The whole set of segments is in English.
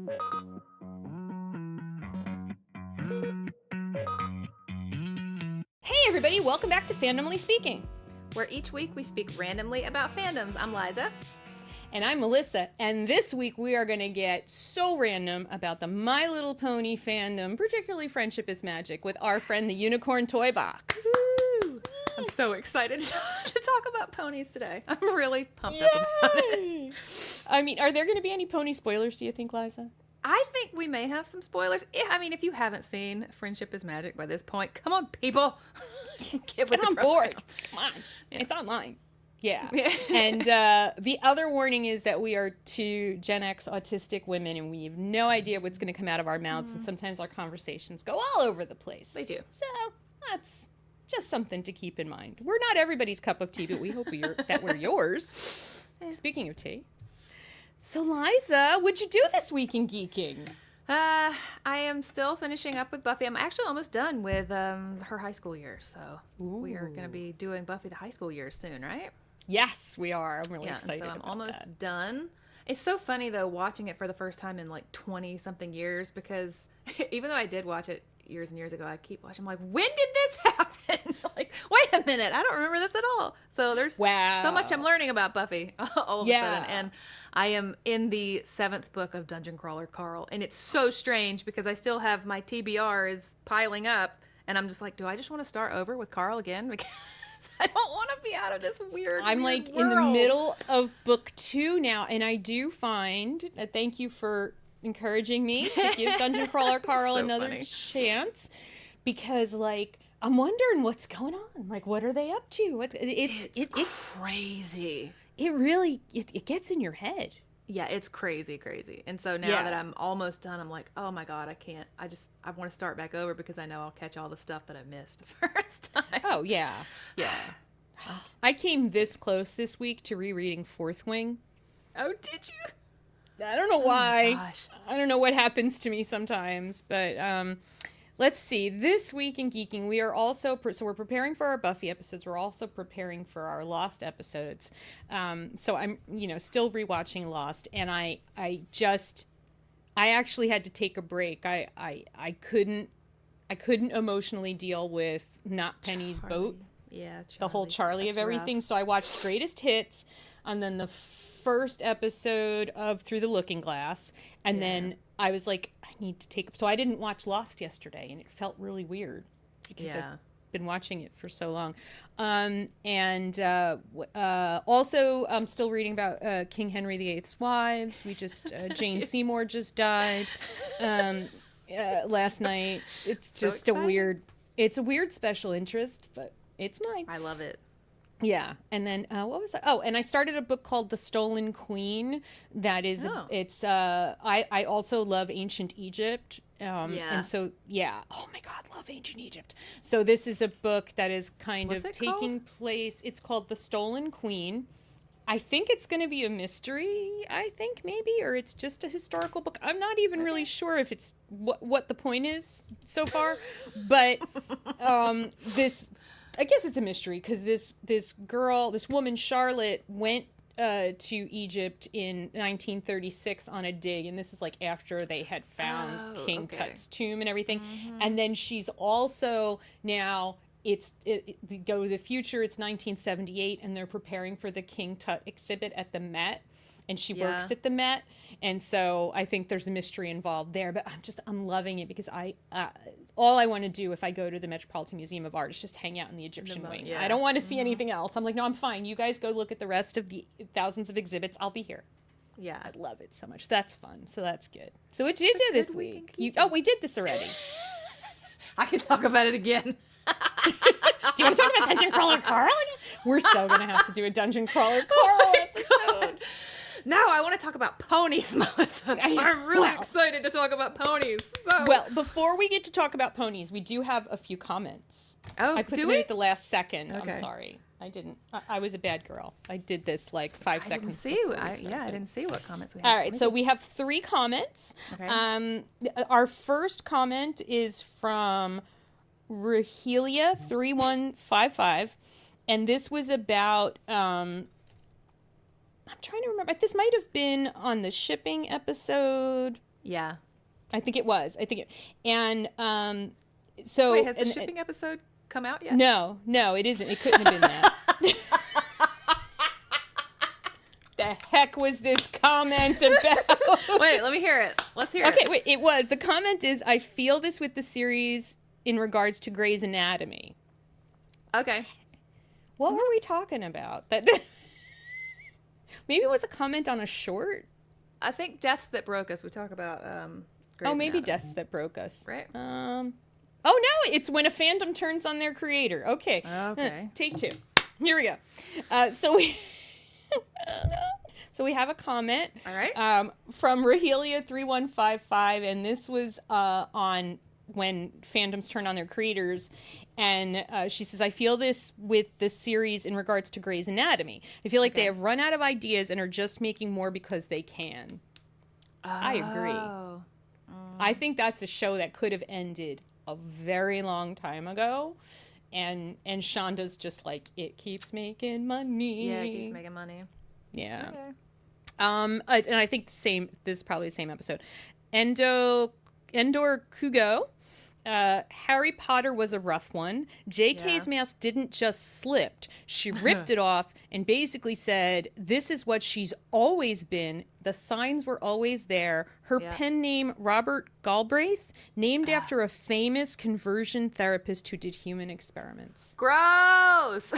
Hey everybody, welcome back to Fandomly Speaking, where each week we speak randomly about fandoms. I'm Liza. And I'm Melissa, and this week we are going to get so random about the My Little Pony fandom, particularly Friendship is Magic, with our friend the Unicorn Toybox. Woo! I'm so excited to talk about ponies today. I'm really pumped up about it. I mean, are there going to be any pony spoilers, do you think, Liza? I think we may have some spoilers. I mean, if you haven't seen Friendship is Magic by this point, come on, people. Get on board. Come on. Yeah. It's online. Yeah. And the other warning is that we are two genx autistic women, and we have no idea what's going to come out of our mouths, and sometimes our conversations go all over the place. They do. So that's just something to keep in mind. We're not everybody's cup of tea, but we hope that we're yours. Speaking of tea. So, Liza, what'd you do this week in geeking? I am still finishing up with Buffy. I'm actually almost done with her high school year, so we are going to be doing Buffy the high school year soon, right? Yes, we are. I'm really excited so I'm about almost that. done. It's so funny, though, watching it for the first time in like 20-something years, because even though I did watch it years and years ago, I keep watching. I'm like, when did this happen? Like, wait a minute, I don't remember this at all. So there's so much I'm learning about Buffy all of a sudden. And I am in the 7th book of Dungeon Crawler Carl, and it's so strange because I still have my TBR is piling up, and I'm just like, do I just want to start over with Carl again? Because I don't want to be out of this weird I'm like world. In the middle of book 2 now, and I do find, thank you for encouraging me to give Dungeon Crawler Carl another chance, because like I'm wondering what's going on. Like, what are they up to? It's crazy. It really gets in your head. Yeah, it's crazy. And so now that I'm almost done, I'm like, oh my God, I can't. I want to start back over because I know I'll catch all the stuff that I missed the first time. Oh, yeah. I came this close this week to rereading Fourth Wing. Oh, did you? I don't know why. Oh, gosh. I don't know what happens to me sometimes, but let's see. This week in geeking, we are also so we're preparing for our Buffy episodes. We're also preparing for our Lost episodes. So I'm still rewatching Lost, and I actually had to take a break. I couldn't emotionally deal with not Penny's boat. Yeah, the whole Charlie of everything. Rough. So I watched Greatest Hits, and then the first episode of Through the Looking Glass, and then I was like, I need to take. So I didn't watch Lost yesterday, and it felt really weird because I've been watching it for so long. Also, I'm still reading about King Henry VIII's wives. We just Jane Seymour just died last night. It's just It's a weird special interest, but it's mine. I love it. Yeah. And then what was that? Oh, and I started a book called The Stolen Queen. That is, I also love ancient Egypt. And so, oh my God, love ancient Egypt. So this is a book that is kind of taking place. It's called The Stolen Queen. I think it's going to be a mystery, or it's just a historical book. I'm not even really sure if it's what the point is so far, but I guess it's a mystery because this woman, Charlotte, went to Egypt in 1936 on a dig, and this is like after they had found King Tut's tomb and everything. Mm-hmm. And then she's also now go to the future. It's 1978, and they're preparing for the King Tut exhibit at the Met, and she works at the Met, and so I think there's a mystery involved there. But I'm loving it because all I want to do if I go to the Metropolitan Museum of Art is just hang out in the Egyptian wing. Yeah. I don't want to see anything else. I'm like, no, I'm fine. You guys go look at the rest of the thousands of exhibits. I'll be here. Yeah. I love it so much. That's fun. So that's good. So what did you do this week? We did this already. I can talk about it again. Do you want to talk about Dungeon Crawler Carl again? We're so going to have to do a Dungeon Crawler Carl episode. No, I want to talk about ponies, Melissa. I'm really excited to talk about ponies. Well, before we get to talk about ponies, we do have a few comments. Oh, I put them in at the last second. Okay. I'm sorry. I didn't. I was a bad girl. I did this like 5 seconds. I didn't see what comments we had. All right, so we have 3 comments. Okay. Our first comment is from Rahelia3155, and this was about I'm trying to remember. This might have been on the shipping episode. Yeah. I think it was. And so Wait, has the shipping episode come out yet? No, it isn't. It couldn't have been that. The heck was this comment about? Wait, let me hear it. Let's hear it. Okay, wait. It was. The comment is, I feel this with the series in regards to Grey's Anatomy. Okay. What were we talking about? That maybe it was a comment on a short. I think Deaths That Broke Us. We talk about Grey's Maybe Anatomy. Deaths That Broke Us. Right. Oh no, it's when a fandom turns on their creator. Okay. Okay. Take 2. Here we go. So we have a comment. All right. From Rahelia3155, and this was on when fandoms turn on their creators, and she says, I feel this with the series in regards to Grey's Anatomy. I feel like they have run out of ideas and are just making more because they can. I agree. I think that's a show that could have ended a very long time ago, and Shonda's just like, it keeps making money. Yeah, it keeps making money. Yeah. Okay. And I think this is probably the same episode. Endor Kugo. Harry Potter was a rough one. JK's mask didn't just slipped. She ripped it off and basically said, this is what she's always been. The signs were always there. Her pen name, Robert Galbraith, named after a famous conversion therapist who did human experiments. Gross!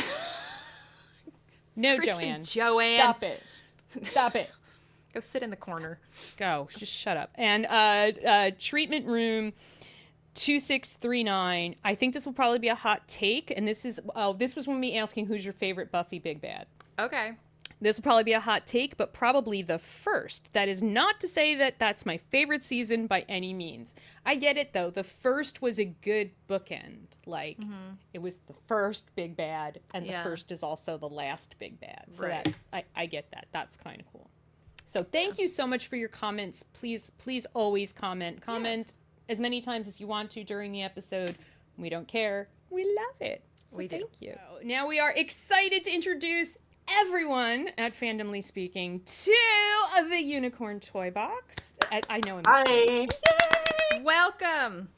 No, Freaking Joanne. Joanne. Stop it. Go sit in the corner. Go. Just shut up. And treatment room 2639. I think this will probably be a hot take. And this was when me asking who's your favorite Buffy Big Bad. Okay. This will probably be a hot take, but probably the first. That is not to say that that's my favorite season by any means. I get it, though. The first was a good bookend. Like, it was the first Big Bad, and the first is also the last Big Bad. So I get that. That's kind of cool. So thank you so much for your comments. Please always comment. Comment as many times as you want to during the episode. We don't care. We love it. So thank you. Now we are excited to introduce everyone at Fandomly Speaking to the Unicorn Toybox. I know him. Hi. Yay! Welcome.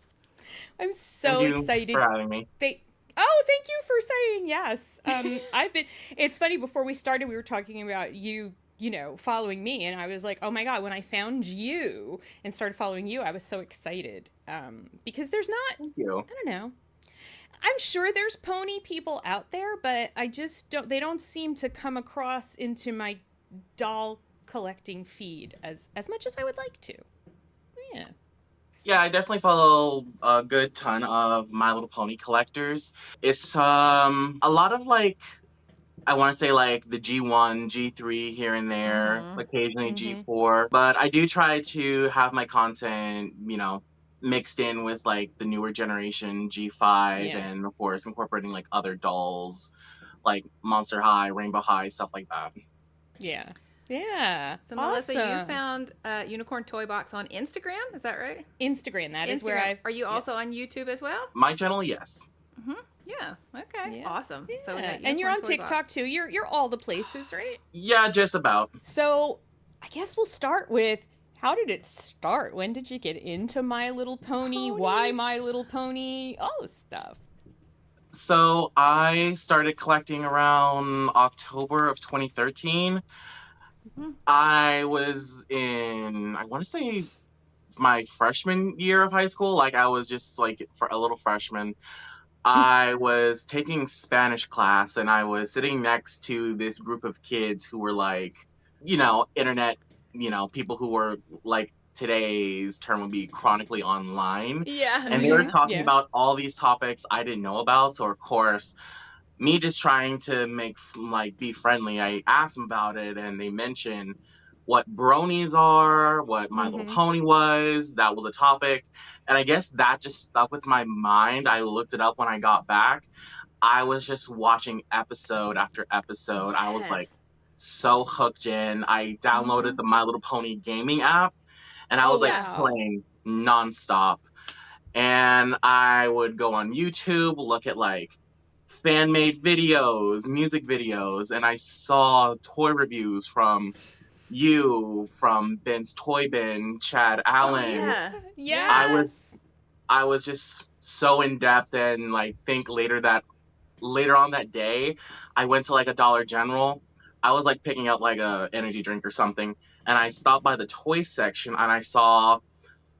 I'm so excited. Thank you for having me. Thank you for saying yes. It's funny, before we started, we were talking about you following me, and I was like, oh my God, when I found you and started following you, I was so excited. Because there's not, Thank you. I don't know. I'm sure there's pony people out there, but they don't seem to come across into my doll collecting feed as much as I would like to. Yeah. Yeah, I definitely follow a good ton of My Little Pony collectors. It's a lot of I want to say the G1, G3 here and there, occasionally G4. But I do try to have my content, mixed in with the newer generation G5 and of course incorporating other dolls like Monster High, Rainbow High, stuff like that. Yeah. Yeah. So Melissa, you found Unicorn Toybox on Instagram, is that right? Instagram, that is where Are you also on YouTube as well? My channel, yes. Yeah. Okay. Yeah. Awesome. Yeah. So and you're on TikTok too. You're all the places, right? Yeah, just about. So I guess we'll start with, how did it start? When did you get into My Little Pony? Ponies. Why My Little Pony? All this stuff. So I started collecting around October of 2013. I was in, I want to say, my freshman year of high school. I was just for a little freshman. I was taking Spanish class, and I was sitting next to this group of kids who were internet, people who were today's term would be chronically online. Yeah. And they were talking about all these topics I didn't know about. So of course, me just trying to be friendly, I asked them about it, and they mentioned what bronies are, what My Little Pony was. That was a topic. And I guess that just stuck with my mind. I looked it up when I got back. I was just watching episode after episode. I was so hooked in. I downloaded the My Little Pony gaming app, and I was playing nonstop. And I would go on YouTube, look at fan-made videos, music videos, and I saw toy reviews from you from Ben's Toy Bin, Chad Oh Allen. yeah. I Yeah. was Yes. I was just so in depth, and like think later on that day, I went to like a Dollar General. I was like picking up like a energy drink or something, and I stopped by the toy section and I saw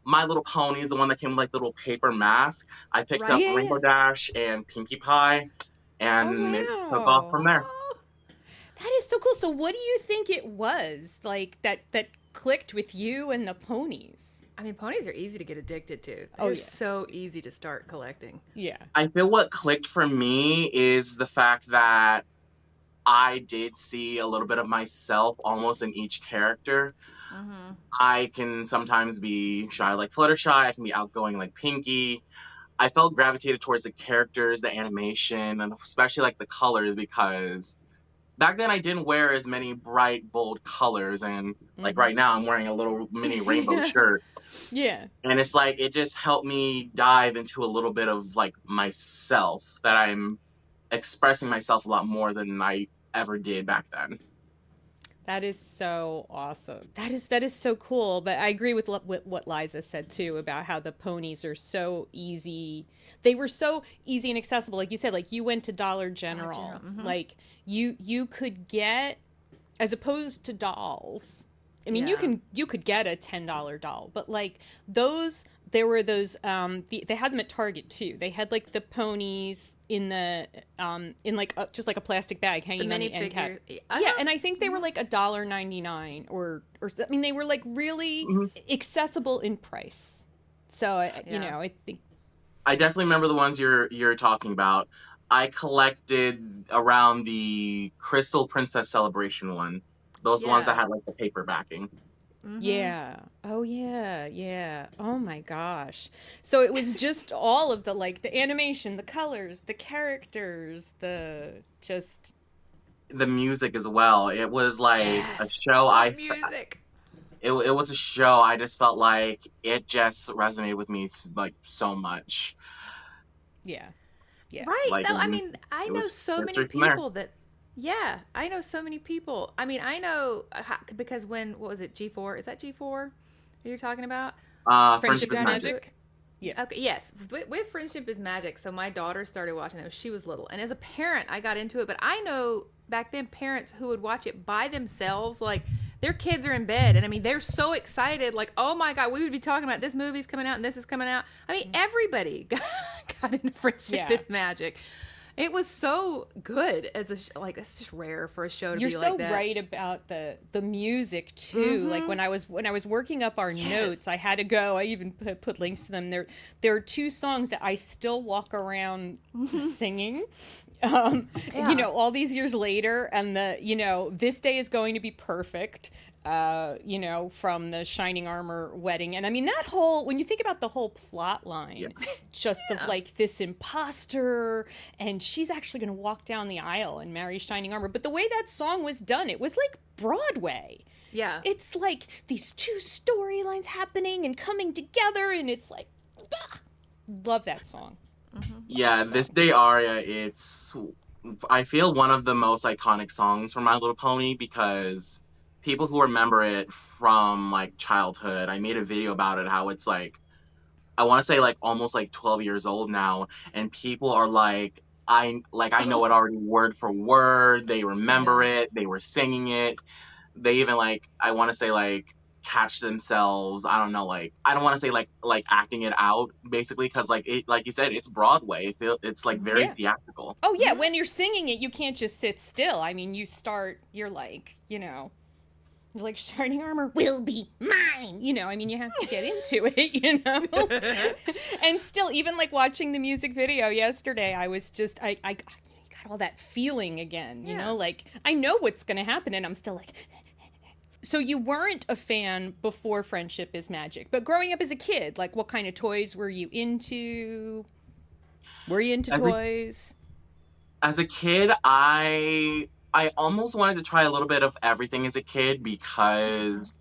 My Little Ponies, the one that came with like the little paper mask. I picked up Right. Yeah, yeah. Rainbow Dash and Pinkie Pie, Oh and it took off wow. from there. Oh. That is so cool. So what do you think it was like that clicked with you and the ponies? I mean, ponies are easy to get addicted to. Oh, They're yeah. so easy to start collecting. Yeah. I feel what clicked for me is the fact that I did see a little bit of myself almost in each character. Mm-hmm. I can sometimes be shy like Fluttershy, I can be outgoing like Pinkie. I felt gravitated towards the characters, the animation, and especially like the colors because back then I didn't wear as many bright, bold colors. And like Mm-hmm. right now, I'm wearing a little mini rainbow Yeah. shirt. Yeah. And it's like, it just helped me dive into a little bit of like myself that I'm expressing myself a lot more than I ever did back then. That is so awesome. That is so cool. But I agree with what Liza said too about how the ponies are so easy. They were so easy and accessible. Like you said, like you went to Dollar General. General, mhm. Like you could get, as opposed to dolls. I mean, Yeah. you could get a $10 doll, but like those, there were those they had them at Target too. They had like the ponies in like just like a plastic bag The hanging on the end cap. minifigure. Yeah, and I think they were like $1.99 or I mean they were like really Mhm. accessible in price. So you Yeah. know, I think I definitely remember the ones you're talking about. I collected around the Crystal Princess Celebration one. Those ones that Yeah. had like the paper backing. Mm-hmm. yeah. Oh yeah, yeah. Oh my gosh. So it was just all of the like the animation, the colors, the characters, the just The music as well. It was like a Yes. show The music. it was a show I just felt like it just resonated with me like so much. yeah. Yeah. Right. Like Though, I mean, I it know was so many history from there. people that. Yeah, I know so many people. I mean, I know because when what was it? G4? Is that G4? You're talking about? Friendship Friendship is is Got Magic. into it. magic. Yeah. Okay, yes, with Friendship is Magic. So my daughter started watching those. She was little, and as a parent, I got into it. But I know back then parents who would watch it by themselves, like their kids are in bed, and I mean they're so excited, like oh my god, we would be talking about this movie's coming out and this is coming out. I mean everybody got into Friendship Yeah. is Magic. It was so good as like it's just rare for a show to You're be so like that. right about the music too. Like when I was working up our notes, I had to go. I even put links to them. There are two songs that I still walk around singing. Yeah. You know, all these years later, and this day is going to be perfect. You know, from the Shining Armor wedding. And I mean, that whole, when you think about the whole plot line, just of like this imposter, and she's actually going to walk down the aisle and marry Shining Armor. But the way that song was done, it was like Broadway. Yeah. It's like these two storylines happening and coming together, and it's like, love that song. Yeah, That this song. day aria, it's I feel one of the most iconic songs from My Little Pony because people who remember it from like childhood, I made a video about it how it's like I want to say like almost like 12 years old now, and people are I know it already word for word. They remember Yeah. it. They were singing it. They even like I want to say like catch themselves. I don't know, like I don't want to say like acting it out basically because like it like you said it's Broadway. It's like very Yeah. theatrical. Oh, yeah. When you're singing it, you can't just sit still. I mean, you're like, you're like, Shining Armor will be mine. I mean, you have to get into it. And still, even like watching the music video yesterday, I was just, I got all that feeling again, Yeah. like I know what's going to happen and I'm still like, so you weren't a fan before Friendship is Magic, but growing up as a kid, like what kind of toys were you into? Were you into As a, toys? as a kid, I almost wanted to try a little bit of everything as a kid because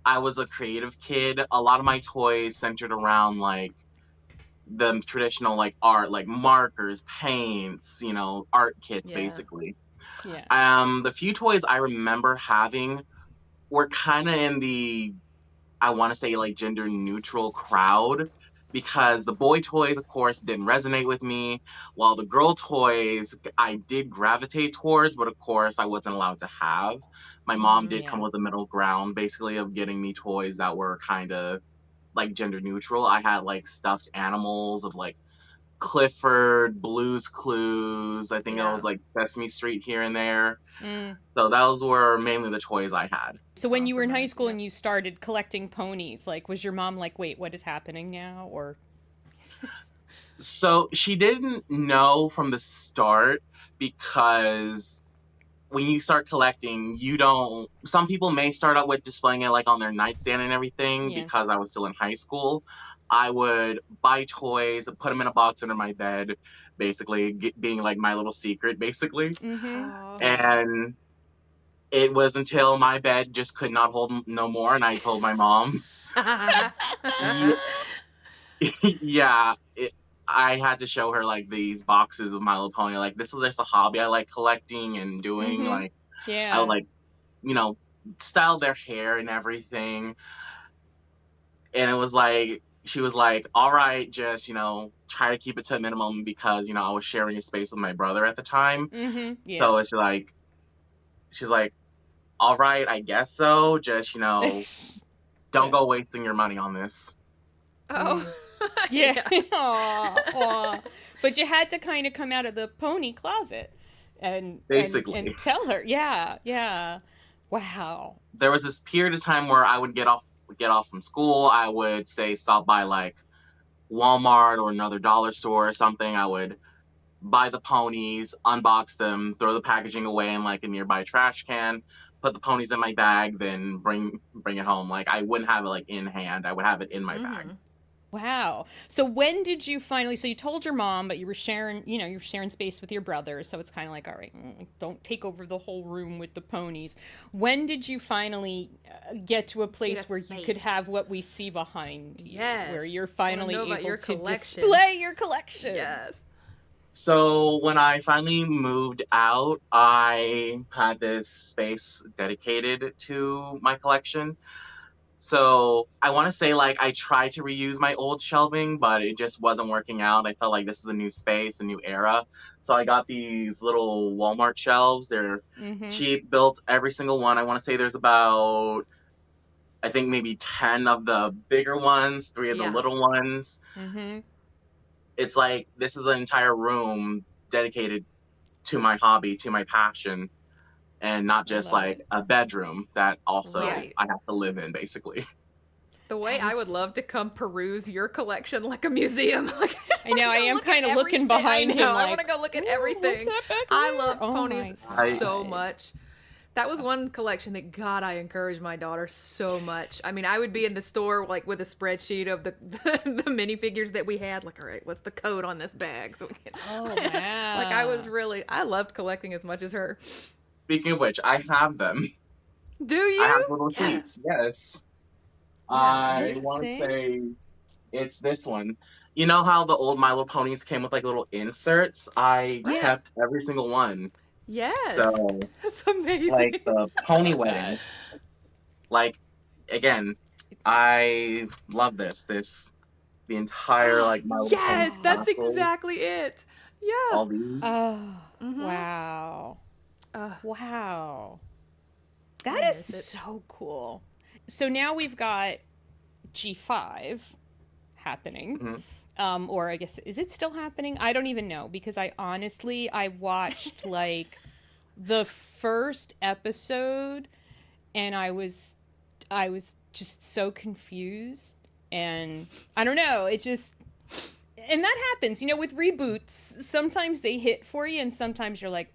I was a creative kid. A lot of my toys centered around like the traditional like art, like markers, paints, art kits Yeah. basically. Yeah. The few toys I remember having we're kind of in the, I want to say, like, gender neutral crowd, because the boy toys, of course, didn't resonate with me, while the girl toys I did gravitate towards, but of course I wasn't allowed to have. My mom did come Yeah. with a middle ground, basically, of getting me toys that were kind of like gender neutral. I had like stuffed animals of like Clifford, Blue's Clues. I think it Yeah. was like Sesame Street here and there. Mm. So those were mainly the toys I had. So when you were in high Compromise, school yeah. and you started collecting ponies, like, was your mom like, wait, what is happening now? Or So she didn't know from the start, because when you start collecting, you don't. Some people may start out with displaying it like on their nightstand and everything. yeah. Because I was still in high school, I would buy toys, put them in a box under my bed, basically being like my little secret, basically. Mm-hmm. Oh. And it was until my bed just could not hold no more, and I told my mom, "Ye- yeah, I had to show her like these boxes of My Little Pony. Like, this is just a hobby I like collecting and doing. Mm-hmm. Like, I would Yeah. like, you know, style their hair and everything. And it was like, she was like, all right, just, try to keep it to a minimum, because, I was sharing a space with my brother at the time. Mm-hmm. Yeah. So it's like, she's like, all right, I guess so. Just, don't Yeah. go wasting your money on this. Oh. Yeah. Aw, aw. But you had to kind of come out of the pony closet and Basically. tell her. Yeah. Yeah. Wow. There was this period of time where I would get off from school. I would say stop by like Walmart or another dollar store or something. I would buy the ponies, unbox them, throw the packaging away in like a nearby trash can, put the ponies in my bag, then bring it home. Like, I wouldn't have it like in hand. I would have it in my bag. Mm-hmm. Wow. So when did you finally, so you told your mom, but you were sharing, you were sharing space with your brother. So it's kind of like, all right, don't take over the whole room with the ponies. When did you finally get to a place Get a where you space. could have what we see behind you? Yes. Where you're I wanna finally know able about your to collection. display your collection. Yes. So when I finally moved out, I had this space dedicated to my collection. So I want to say, like, I tried to reuse my old shelving, but it just wasn't working out. I felt like this is a new space, a new era. So I got these little Walmart shelves. They're Mm-hmm. cheap, built every single one. I want to say there's about, I think, maybe 10 of the bigger ones, 3 of the Yeah. little ones. Mm-hmm. It's like this is an entire room dedicated to my hobby, to my passion, and not I just love like it. a bedroom that also Right. I have to live in, basically. The way That I would is, love to come peruse your collection like a museum. Like, I know, I am kind of looking behind him I like, want to go look at "Ooh, everything. what's that back I there?" love Oh ponies my so God. much. That was one collection that, God, I encouraged my daughter so much. I mean, I would be in the store like with a spreadsheet of the the minifigures that we had. Like, all right, what's the code on this bag? So we can. Oh, Like, wow. I loved collecting as much as her. Speaking of which, I have them. Do I have you? little sheets. Yes. Yes. Yeah. I Let's want to see. say it's this one. You know how the old My Little Ponies came with like little inserts? I Right. Yeah. kept every single one. Yes. So, That's amazing. like the I pony love that. wedding, like, again, I love the entire like My Little Pony Yes, that's Oh. castle, exactly it. Yeah. all these. Oh, Mm-hmm. wow. Wow. That I is miss it. so cool. So now we've got G5 happening. Mhm. Or I guess, is it still happening? I don't even know, because I watched like the first episode, and I was just so confused, and I don't know, it just, and that happens, with reboots. Sometimes they hit for you, and sometimes you're like,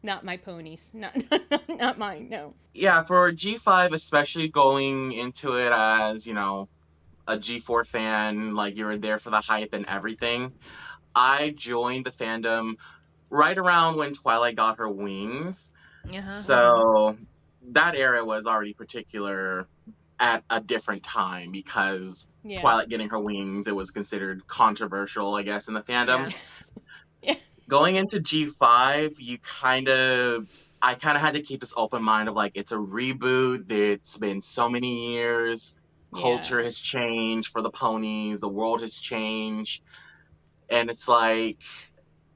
not my ponies, not mine, no. Yeah, for G5, especially going into it as, a G4 fan, like you were there for the hype and everything. I joined the fandom right around when Twilight got her wings. Uh-huh. So that era was already particular at a different time, because Yeah. Twilight getting her wings, it was considered controversial, I guess, in the fandom. Yeah. Yes. Yeah. Going into G5, you kind of I kind of had to keep this open mind of like, it's a reboot. It's been so many years. Culture Yeah. has changed for the ponies. The world has changed. And it's like,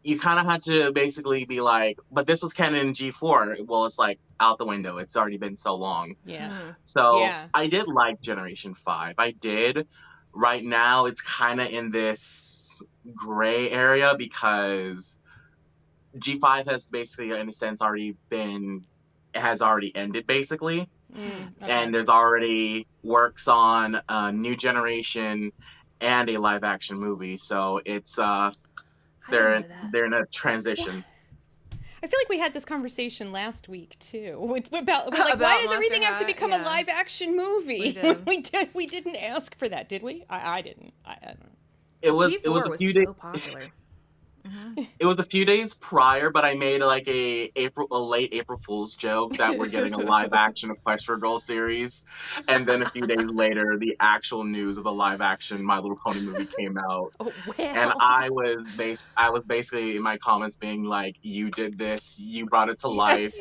you kind of had to basically be like, but this was canon in G4. Well, it's like out the window. It's already been so long. Yeah. So Yeah. I did like Generation 5. I did. Right now, it's kind of in this gray area because G5 has basically, in a sense, has already ended, basically. Okay. And there's already works on a new generation and a live action movie. So it's, I didn't they're, know that. they're in a transition. I feel like we had this conversation last week too, about like, why does Monster everything have to High? become a Yeah. live action movie? We did. We didn't ask for that, did we? I didn't. I don't know. It was G4 a few was days. so popular. It was a few days prior, but I made like a late April Fool's joke that we're getting a live action Equestria Girl series, and then a few days later, the actual news of the live action My Little Pony movie came out, Oh and well. I was basically in my comments being like, "You did this, you brought it to life."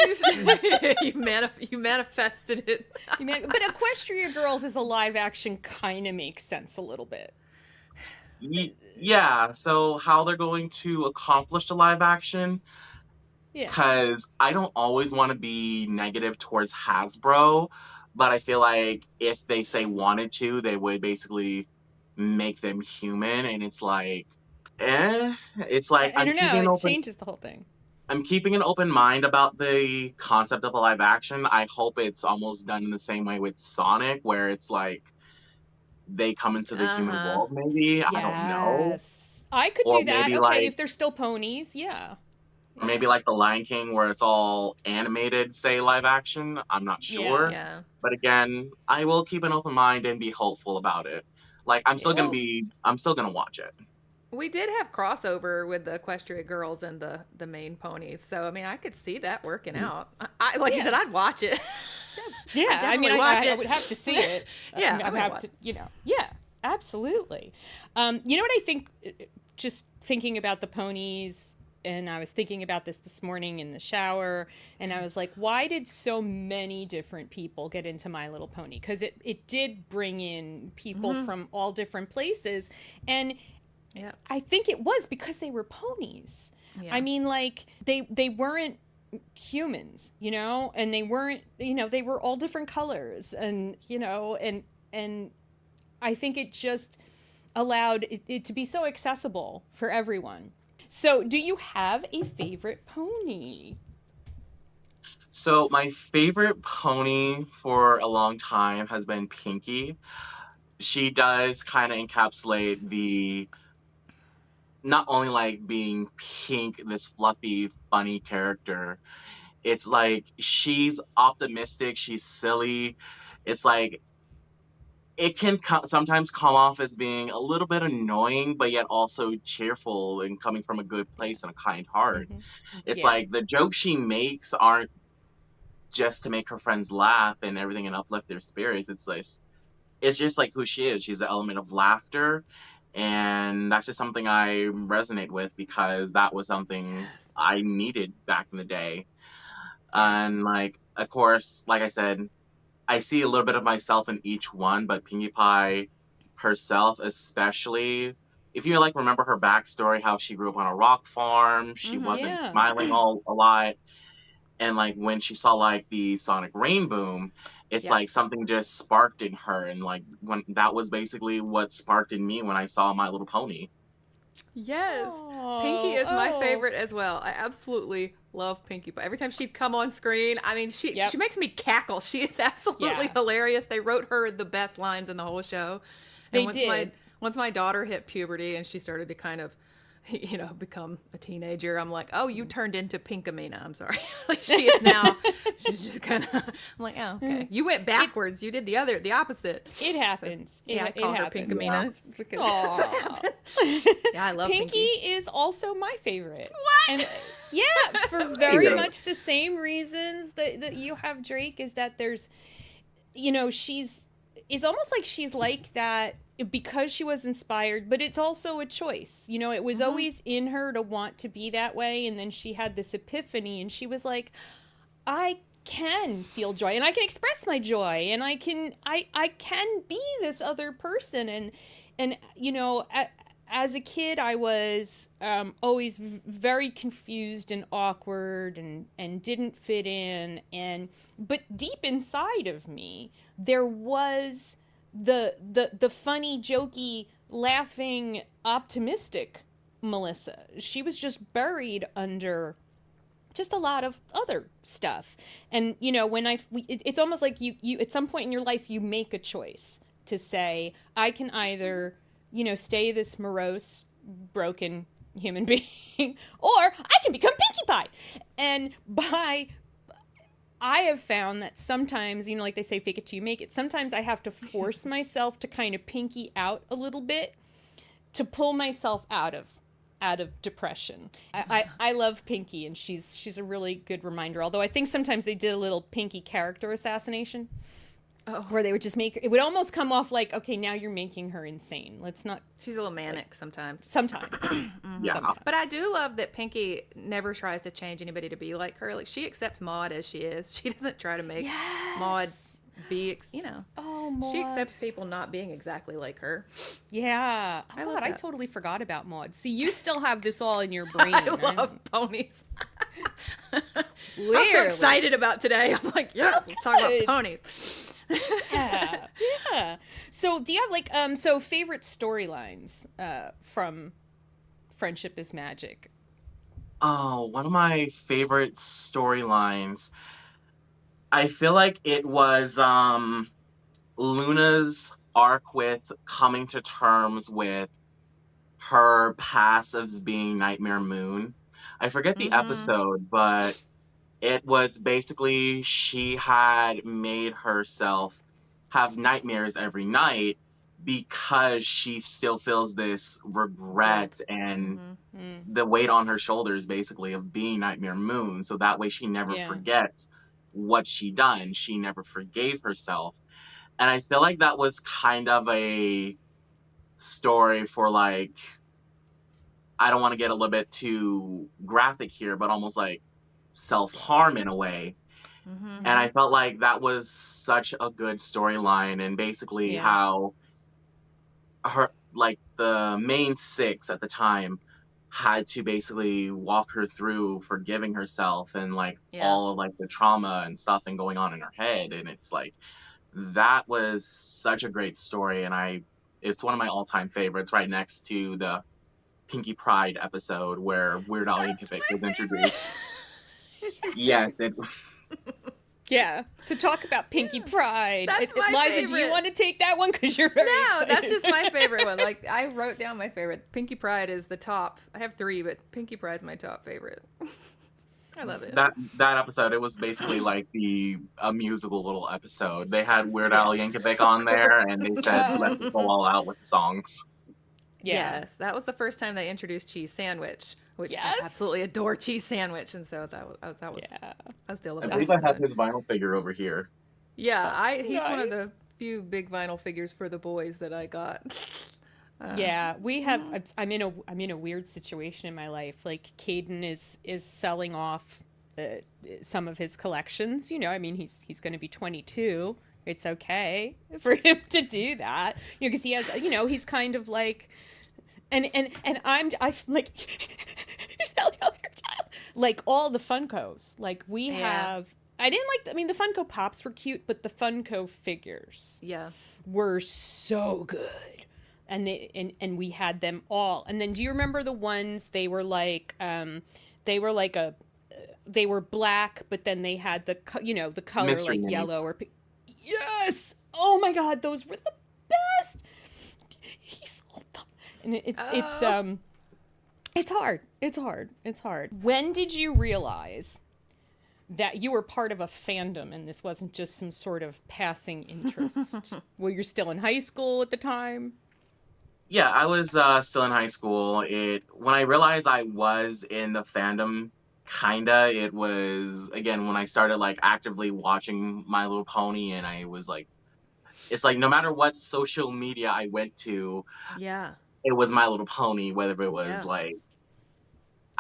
You manifested it. But Equestria Girls is a live action, kind of makes sense a little bit. Yeah, so how they're going to accomplish the live action? Yeah. Because I don't always want to be negative towards Hasbro, but I feel like if they say wanted to, they would basically make them human, and it's like, it's like I don't know. It changes the whole thing. I'm keeping an open mind about the concept of a live action. I hope it's almost done in the same way with Sonic, where it's like they come into the human world, maybe. I don't know. Yes. I could Or do that. maybe Okay, like if they're still ponies, yeah. or maybe like the Lion King where it's all animated, say live action. I'm not sure. Yeah. But again, I will keep an open mind and be hopeful about it. Like I'm still gonna watch it. We did have crossover with the Equestria Girls and the main ponies, so I mean, I could see that working out. I like you said, I'd watch it. Yeah, I mean, watch I it. would have to see it. Yeah, I would have to, yeah, absolutely. You know what I think? Just thinking about the ponies, and I was thinking about this morning in the shower, and I was like, why did so many different people get into My Little Pony? Because it did bring in people from all different places, and Yeah. I think it was because they were ponies. Yeah. I mean, like they weren't humans, and they weren't, they were all different colors, and and I think it just allowed it to be so accessible for everyone. So, do you have a favorite pony? So my favorite pony for a long time has been Pinky. She does kind of encapsulate the not only like being pink, this fluffy, funny character. It's like she's optimistic, she's silly. It's like it can sometimes come off as being a little bit annoying, but yet also cheerful and coming from a good place and a kind heart. It's Yeah. like the jokes she makes aren't just to make her friends laugh and everything and uplift their spirits. It's just like who she is. She's the element of laughter, and that's just something I resonate with because that was something Yes. I needed back in the day. Yeah. And like, of course, like I said, I see a little bit of myself in each one, but Pinkie Pie herself, especially, if you like remember her backstory, how she grew up on a rock farm, she wasn't Yeah. smiling a lot, and like when she saw like the Sonic Rain boom, it's Yeah. like something just sparked in her, and like when that was basically what sparked in me when I saw My Little Pony. Yes. Oh, Pinky is my oh. favorite as well. I absolutely love Pinkie Pie. Every time she'd come on screen, I mean, she makes me cackle. She is absolutely hilarious. They wrote her the best lines in the whole show. And They did. Once my daughter hit puberty and she started to kind of, become a teenager, I'm like, oh, you turned into Pinkamena. I'm sorry. Like she is now. She's just kind of. I'm like, oh, okay. You went backwards. You did the opposite. It happens. So, I call her Pinkamena. Because Aw. yeah, I love Pinky Pinky. is also my favorite. What? And, yeah, for very Yeah. much the same reasons that you have, Drake, is that there's, it's almost like she's like that because she was inspired, but it's also a choice. It was always in her to want to be that way, and then she had this epiphany, and she was like, I can feel joy and I can express my joy and I can be this other person. And you know, as a kid I was always very confused and awkward and didn't fit in, and but deep inside of me there was the funny, jokey, laughing, optimistic Melissa. She was just buried under just a lot of other stuff. And you know, when it's almost like you at some point in your life you make a choice to say, I can either, you know, stay this morose, broken human being, or I can become Pinkie Pie. And I have found that sometimes, you know, like they say, fake it till you make it. Sometimes I have to force myself to kind of pinky out a little bit to pull myself out of depression. I love Pinkie, and she's a really good reminder. Although I think sometimes they did a little Pinkie character assassination, where they would just make her, it would almost come off like, okay, now you're making her insane. Let's not. She's a little manic sometimes. Sometimes. Yeah. Sometimes. But I do love that Pinkie never tries to change anybody to be like her. Like, she accepts Maude as she is. She doesn't try to make Maude be, you know. Oh, Maude. She accepts people not being exactly like her. Yeah. Oh, I love God, I that. totally forgot about Maude. See, you still have this all in your brain. I love ponies. I'm so Clearly. excited about today. I'm like, yes, let's talk about Good. ponies. Yeah. Yeah. So do you have like so favorite storylines from Friendship is Magic? Oh, one of my favorite storylines. I feel like it was Luna's arc with coming to terms with her past as being Nightmare Moon. I forget the episode, but it was basically she had made herself have nightmares every night because she still feels this regret and the weight on her shoulders, basically, of being Nightmare Moon. So that way she never forgets what she done. She never forgave herself. And I feel like that was kind of a story for, like, I don't want to get a little bit too graphic here, but almost like self-harm in a way. And I felt like that was such a good storyline, and basically how her, like, the main six at the time had to basically walk her through forgiving herself and like all of like the trauma and stuff and going on in her head. And it's like, that was such a great story, and it's one of my all-time favorites, right next to the Pinkie Pride episode where Weird Al Yankovic was introduced. Yes, Yeah. So talk about Pinkie Pride. That's my Liza, favorite. do you want to take that one? Because you're very excited. that's just my favorite one. Like, I wrote down my favorite. Pinkie Pride is the top. I have 3, but Pinkie Pride is my top favorite. I love it. that episode, it was basically like a musical little episode. They had Weird Al Yankovic on there, and they said, let's go all out with the songs. Yeah. Yes, that was the first time they introduced cheese sandwich, which I absolutely adore cheese sandwich, and so that was I still love I that believe I have episode. his vinyl figure over here. Yeah, he's one of Nice. the few big vinyl figures for the boys that I got. Yeah, we have. I'm in a weird situation in my life. Like, Caden is selling off some of his collections. You know, I mean, he's going to be 22. It's okay for him to do that. You know, because he has. You know, he's kind of like, and I'm like, you're selling off your child. Like, all the Funkos. Like, we have. I didn't like. I mean, the Funko Pops were cute, but the Funko figures were so good. And we had them all. And then, do you remember the ones? They were like they were black, but then they had the color Mystery like Minis. yellow or yes. Oh my God, those were the best. He sold them, and it's hard. It's hard. When did you realize that you were part of a fandom and this wasn't just some sort of passing interest? Were you still in high school at the time? Yeah, I was still in high school. When I realized I was in the fandom, kinda, it was, again, when I started like actively watching My Little Pony, and I was like, it's like no matter what social media I went to, it was My Little Pony, whether it was like,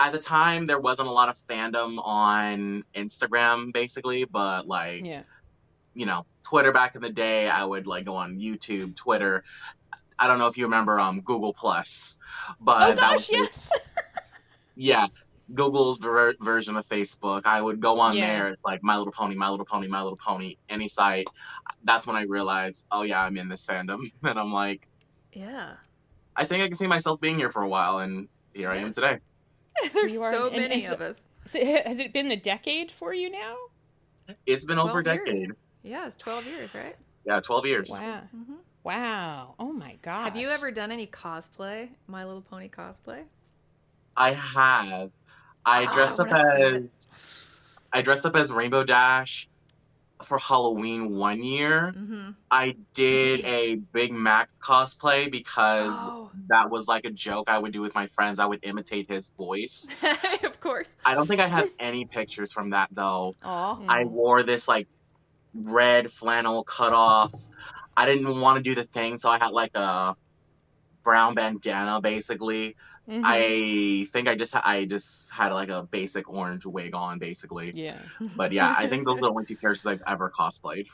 at the time there wasn't a lot of fandom on Instagram, basically, but like, Yeah. you know, Twitter back in the day, I would like go on YouTube, Twitter. I don't know if you remember Google Plus, Oh but that was gosh, yes. yeah, Google's version of Facebook. I would go on Yeah. there, it's like My Little Pony, My Little Pony, My Little Pony, any site. That's when I realized, oh yeah, I'm in this fandom, and I'm like, Yeah. I think I can see myself being here for a while, and here I am Yes. today. There's You are, so and many so, of us. so has it been a decade for you now? It's been over a 12 years. decade. Yeah, it's 12 years, right? Yeah, 12 years. Wow. Mm-hmm. Wow. Oh my gosh. Have you ever done any cosplay? My Little Pony cosplay? I have. I Oh, I dressed up want to see as it. I dressed up as Rainbow Dash for Halloween one year. Mm-hmm. I did a Big Mac cosplay because Oh, that was like a joke I would do with my friends. I would imitate his voice. of course. I don't think I have any pictures from that though. Aw. I wore this like red flannel cutoff. I didn't want to do the thing, so I had like a brown bandana basically. Mm-hmm. I think I just had like a basic orange wig on basically. Yeah. But yeah, I think those are the only two characters I've ever cosplayed.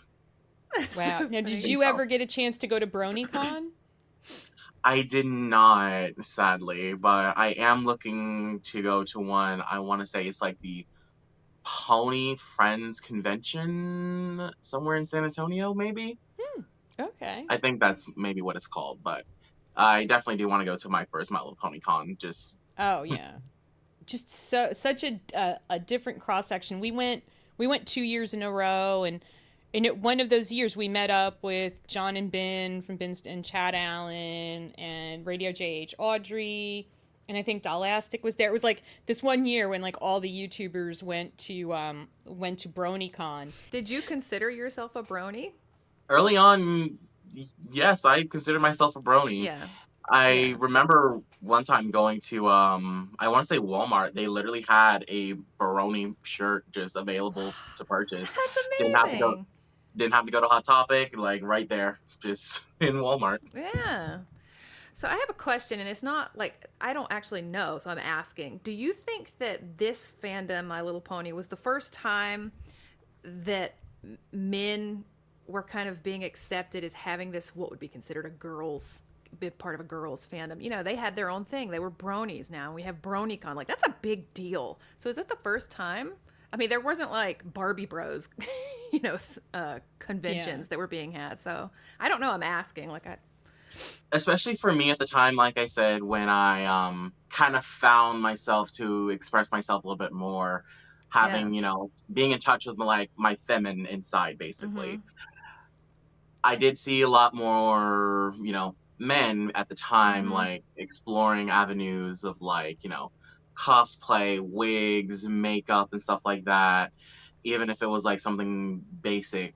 Wow. So Now, did funny. you ever get a chance to go to BronyCon? I did not, sadly, but I am looking to go to one. I want to say it's like the Pony Friends Convention somewhere in San Antonio, maybe. Okay. I think that's maybe what it's called, but I definitely do want to go to my first My Little Pony Con. Just Oh yeah. Just such a different cross section. We went 2 years in a row, and one of those years we met up with John and Ben from Ben and Chad Allen and Radio JH Audrey, and I think Dollastic was there. It was like this one year when like all the YouTubers went to BronyCon. Did you consider yourself a brony? early on, yes, I consider myself a brony. Yeah. I Yeah. remember one time going to I want to say Walmart. They literally had a Baroni shirt just available to purchase. That's Didn't have to go amazing. didn't have to go to Hot Topic, like right there, just in Walmart. Yeah. So I have a question, and it's not like I don't actually know, so I'm asking. Do you think that this fandom, My Little Pony, was the first time that men were kind of being accepted as having this, what would be considered a girls, big part of a girls fandom? You know, they had their own thing. They were bronies now, and we have BronyCon. Like, that's a big deal. So is it the first time? I mean, there wasn't like Barbie Bros, you know, conventions that were being had. So I don't know. I'm asking. Like, Especially for me at the time, like I said, when I kind of found myself to express myself a little bit more, having, you know, being in touch with my feminine inside basically. Mm-hmm. I did see a lot more, you know, men at the time, Mhm. like exploring avenues of like, you know, cosplay, wigs, makeup, and stuff like that, even if it was like something basic.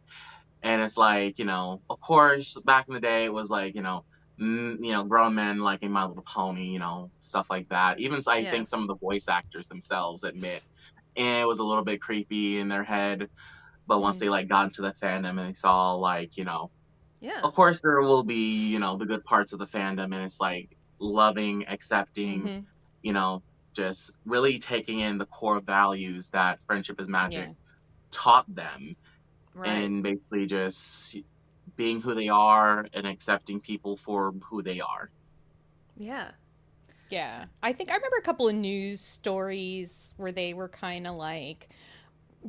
And it's like, you know, of course, back in the day, it was like, you know, grown men liking My Little Pony, you know, stuff like that. Even I Yeah. think some of the voice actors themselves admit it was a little bit creepy in their head. But once they like got into the fandom and they saw like, you know, Yeah. of course there will be, you know, the good parts of the fandom, and it's like loving, accepting, you know, just really taking in the core values that Friendship is Magic Yeah. taught them, Right. and basically just being who they are and accepting people for who they are. Yeah. Yeah. I think I remember a couple of news stories where they were kind of like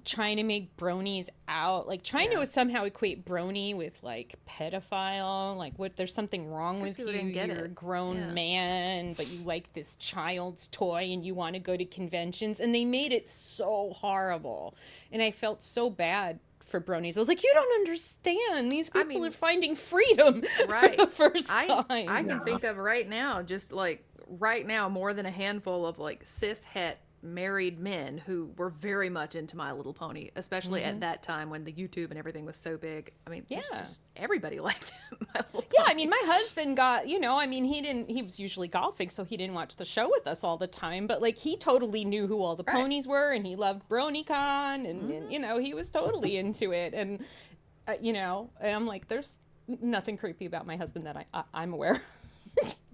trying to make bronies out, like trying to somehow equate brony with like pedophile, like what there's something wrong with you, you're a grown man but you like this child's toy and you want to go to conventions, and they made it so horrible, and I felt so bad for bronies. I was like, you don't understand, these people are finding freedom right for the first time. I can think of right now, just like right now, more than a handful of like cis het married men who were very much into My Little Pony, especially at that time when the YouTube and everything was so big. I mean, just everybody liked My Little Pony. Yeah, I mean, my husband got, you know, I mean, he was usually golfing, so he didn't watch the show with us all the time, but like he totally knew who all the ponies were, and he loved BronyCon, and you know, he was totally into it, and you know, and I'm like, there's nothing creepy about my husband that I'm aware.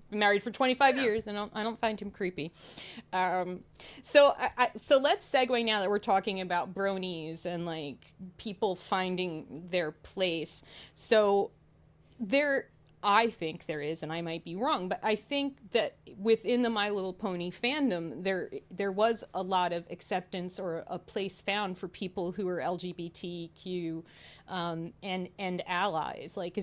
been married for 25 years, and I don't find him creepy. So so let's segue now that we're talking about bronies and like people finding their place. So there, I think there is, and I might be wrong, but I think that within the My Little Pony fandom, there was a lot of acceptance or a place found for people who are LGBTQ and allies. Like,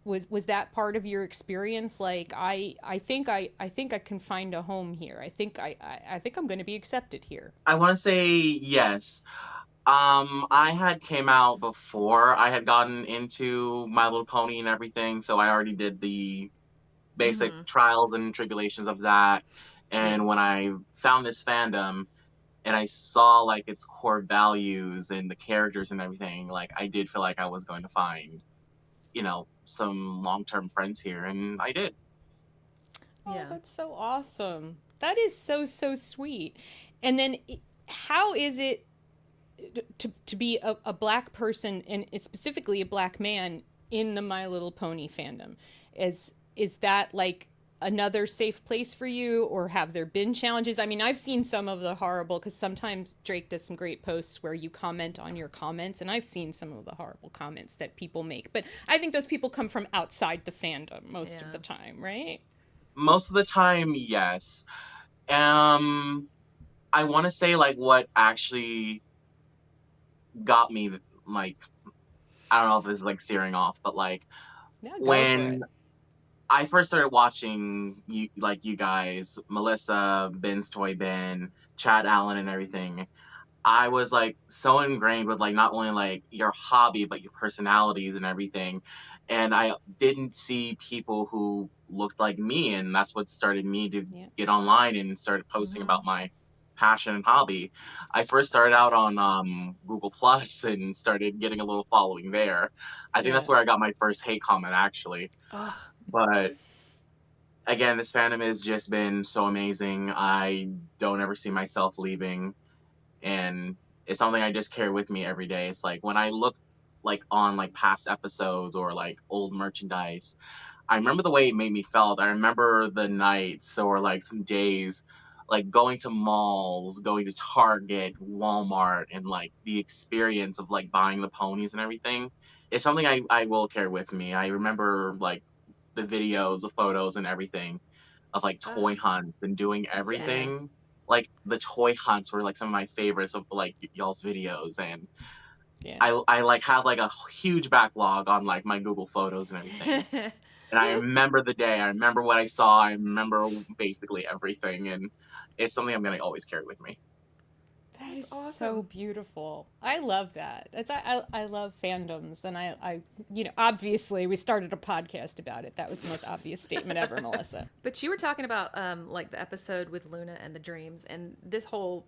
was that part of your experience? Like, I think I can find a home here. I think I'm going to be accepted here. I want to say yes. I had came out before I had gotten into My Little Pony and everything, so I already did the basic trials and tribulations of that. And when I found this fandom and I saw like its core values and the characters and everything, like I did feel like I was going to find, some long-term friends here, and I did. Oh, that's so awesome. That is so, so sweet. And then how is it to be a black person, and specifically a black man, in the My Little Pony fandom? Is that like another safe place for you, or have there been challenges? I mean, I've seen some of the horrible, because sometimes Drake does some great posts where you comment on your comments, and I've seen some of the horrible comments that people make, but I think those people come from outside the fandom most of the time, right? Most of the time, yes. I want to say like what actually got me, like, I don't know if it's like steering off, but like Yeah, go for it. when I first started watching you guys, Melissa, Ben's Toy Bin, Chad Allen, and everything, I was like so ingrained with like not only like your hobby but your personalities and everything, and I didn't see people who looked like me, and that's what started me to get online and started posting about my passion and hobby. I first started out on Google Plus and started getting a little following there. I think that's where I got my first hate comment actually. But again, this fandom has just been so amazing. I don't ever see myself leaving, and it's something I just carry with me every day. It's like when I look like on like past episodes or like old merchandise, I remember the way it made me felt. I remember the nights or like some days like going to malls, going to Target, Walmart, and like the experience of like buying the ponies and everything. It's something I will carry with me. I remember like the videos, the photos, and everything of like toy hunts and doing everything. Like the toy hunts were like some of my favorites of like y'all's videos, and I like had like a huge backlog on like my Google Photos and everything. And I remember the day, I remember what I saw, I remember basically everything, and it's something I'm gonna always carry with me. That is awesome. So beautiful. I love that. I love fandoms, and I obviously we started a podcast about it. That was the most obvious statement ever, Melissa. But you were talking about like the episode with Luna and the dreams, and this whole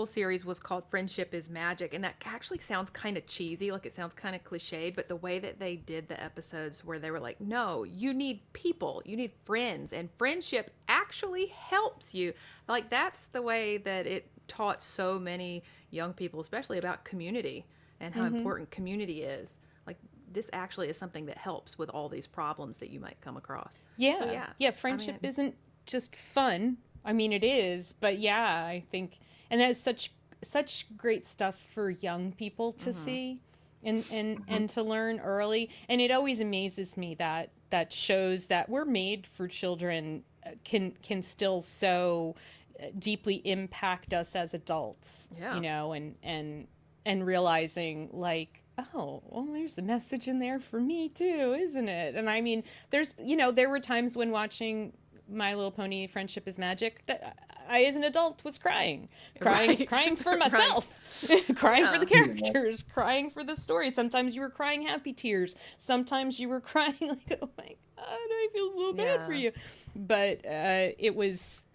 series was called Friendship is Magic, and that actually sounds kind of cheesy, like it sounds kind of cliched, but the way that they did the episodes where they were like, no, you need people, you need friends, and friendship actually helps you. Like, that's the way that it taught so many young people, especially about community and how important community is. Like, this actually is something that helps with all these problems that you might come across. Yeah. So, yeah, friendship isn't just fun. I mean, it is, but yeah, I think, and that's such great stuff for young people to see and to learn early. And it always amazes me that shows that were made for children can still so deeply impact us as adults. And realizing like, oh, well, there's a message in there for me too, isn't it? And I mean, there were times when watching My Little Pony Friendship is Magic that I as an adult was crying for myself, crying for the characters, crying for the story. Sometimes you were crying happy tears, sometimes you were crying like, oh my god, I feel so bad for you. But it's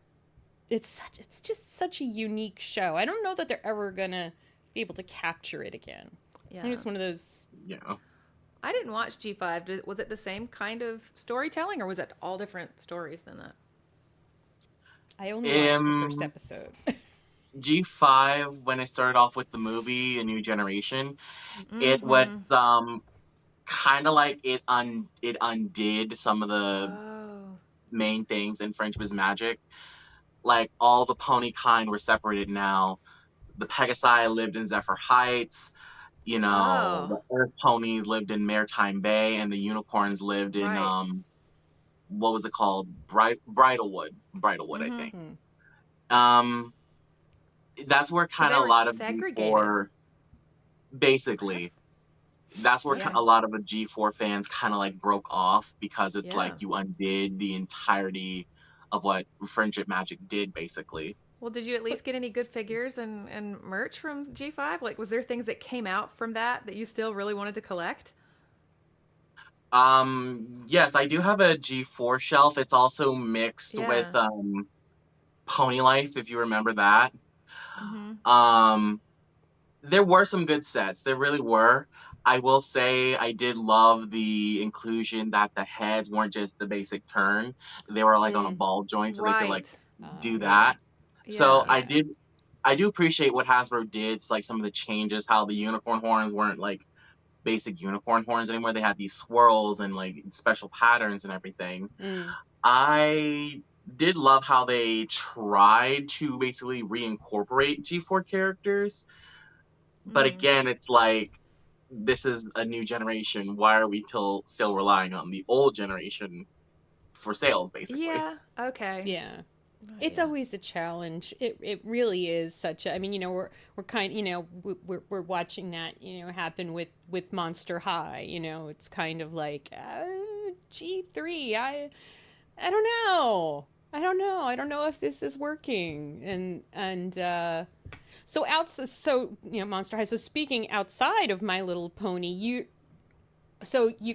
just such a unique show. I don't know that they're ever gonna be able to capture it again. I think it's one of those. I didn't watch G5. Was it the same kind of storytelling, or was it all different stories than that? I only watched the first episode. G5, when it started off with the movie A New Generation, it was kind of like it undid some of the Oh. main things in Friendship is Magic. Like all the pony kind were separated now. The Pegasi lived in Zephyr Heights. Oh. The Earth ponies lived in Maritime Bay, and the unicorns lived in Right. what was it called? Bridalwood, I Mm-hmm. think. Hmm. Um, that's where So kind they of a were lot of segregated, G4, basically, perhaps. that's where Yeah. a lot of the G4 fans kind of like broke off because it's like Yeah. you undid the entirety of what Friendship Magic did, basically. Well, did you at But least get any good figures and merch from G5? Like, was there things that came out from that you still really wanted to collect? Yes, I do have a G4 shelf. It's also mixed with Yeah. Pony Life, if you remember that. Mm-hmm. Um, there were some good sets. There really were. I will say I did love the inclusion that the heads weren't just the basic turn. They were like on a mm, ball joint, so they could like Right. do yeah. that. So Yeah. I do appreciate what Hasbro did, like some of the changes, how the unicorn horns weren't like basic unicorn horns anymore. They had these swirls and like special patterns and everything. Mm, I did love how they tried to basically reincorporate G4 characters, but Mm-hmm. again, it's like this is a new generation. Why are we still relying on the old generation for sales, basically? Yeah. Okay. yeah. It's Yeah. always a challenge. It really is such a. I mean, we're kind. We're watching that happen with Monster High. It's kind of like G3. I don't know. I don't know if this is working. So Monster High. So speaking outside of My Little Pony, you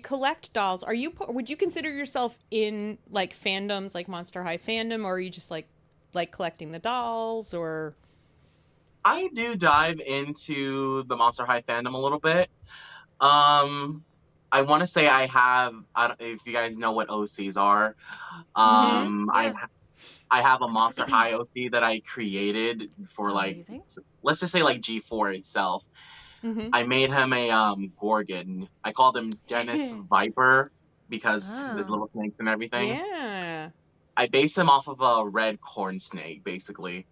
collect dolls. Would you consider yourself in like fandoms like Monster High fandom, or are you just like collecting the dolls, or I do dive into the Monster High fandom a little bit. Um, I want to say I don't, if you guys know what OCs are. Mm-hmm. I Yeah. I have a Monster High OC that I created for like Amazing. let's just say like G4 itself. mm-hmm. I made him a Gorgon. I called him Dennis Viper because there's Oh. little snakes and everything. Yeah. I based him off of a red corn snake, basically.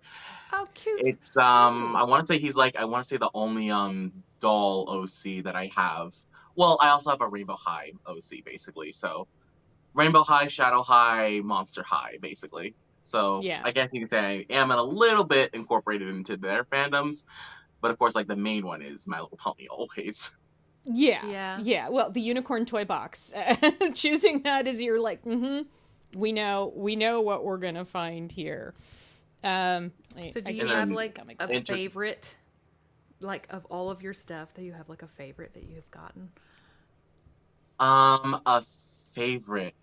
Oh, cute. It's Ooh. I want to say he's like I want to say the only doll OC that I have. Well, I also have a Rainbow High OC basically. So Rainbow High, Shadow High, Monster High, basically. So Yeah. I guess you could say I am a little bit incorporated into their fandoms, but of course, like the main one is My Little Pony always. Yeah. Yeah. Yeah. Well, the Unicorn Toybox. Choosing that as your like, we know what we're gonna find here. So do I you And can't have then see like comic a books. favorite, like of all of your stuff, that you have like a favorite that you've gotten? a favorite.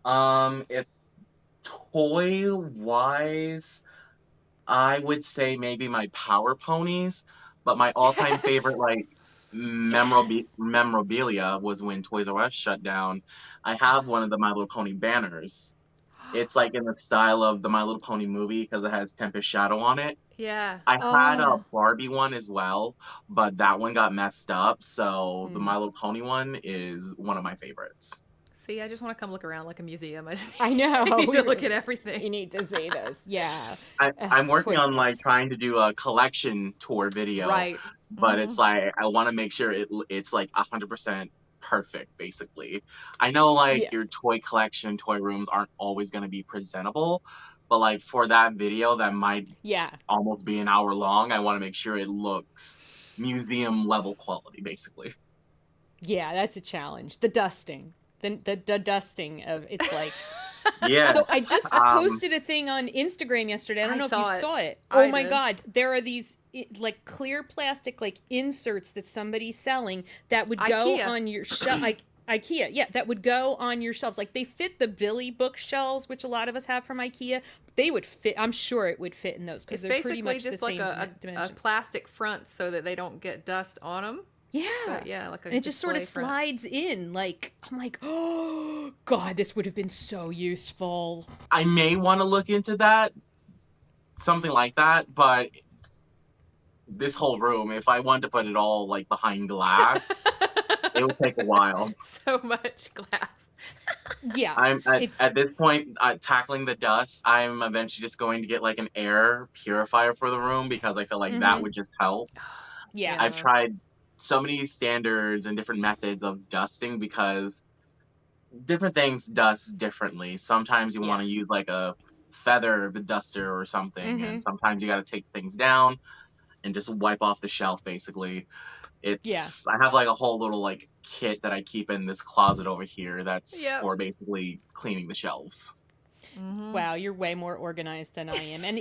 If toy wise, I would say maybe my Power Ponies, but my all-time Yes. favorite like Yes. memorabilia was when Toys R Us shut down. I have one of the My Little Pony banners. It's like in the style of the My Little Pony movie because it has Tempest Shadow on it. Yeah. I had a Oh. Barbie one as well, but that one got messed up, so the Mm. My Little Pony one is one of my favorites. See, I just want to come look around like a museum. I just I know. need to look at everything. We need to see this. Yeah. I'm working Toys on R like Us. trying to do a collection tour video, Right. but Mm-hmm. it's like I want to make sure it's like 100% perfect basically. I know like Yeah. your toy collection, toy rooms aren't always going to be presentable, but like for that video that might Yeah. almost be an hour long, I want to make sure it looks museum level quality basically. Yeah, that's a challenge. The dusting. The dusting of it's like Yes. so I just Um posted a thing on Instagram yesterday. I don't I know if you saw it. saw it. Oh I my did. god, there are these like clear plastic like inserts that somebody's selling that would go IKEA. on your shelf like IKEA. Yeah, that would go on your shelves. Like they fit the Billy bookshelves, which a lot of us have from IKEA. They would fit. I'm sure it would fit in those because It's they're pretty basically much the just like same a dimensions. plastic front so that they don't get dust on them. Yeah. But yeah, like a And it just sort of display front. slides in. Like, I'm like, oh, God, this would have been so useful. I may want to look into that, something like that, but this whole room, if I wanted to put it all like behind glass, It would take a while. So much glass. Yeah, I'm it's at this point tackling the dust. I'm eventually just going to get like an air purifier for the room because I feel like that mm-hmm. would just help. Yeah. I've tried so many standards and different methods of dusting because different things dust differently. Sometimes you Yeah. want to use like a feather duster or something, Mm-hmm. and sometimes you got to take things down and just wipe off the shelf basically. Yeah. I have like a whole little like kit that I keep in this closet over here that's Yep. for basically cleaning the shelves. Wow, you're way more organized than I am. And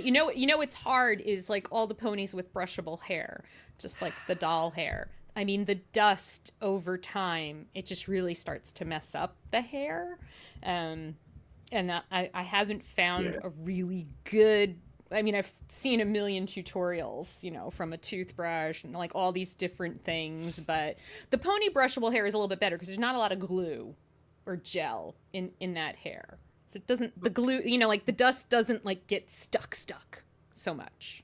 what's hard is like all the ponies with brushable hair, just like the doll hair. I mean, the dust over time, it just really starts to mess up the hair. And I haven't found Yeah. a really good. I mean, I've seen a million tutorials, from a toothbrush and like all these different things, but the pony brushable hair is a little bit better because there's not a lot of glue or gel in that hair. So it doesn't, the glue, like the dust doesn't like get stuck so much.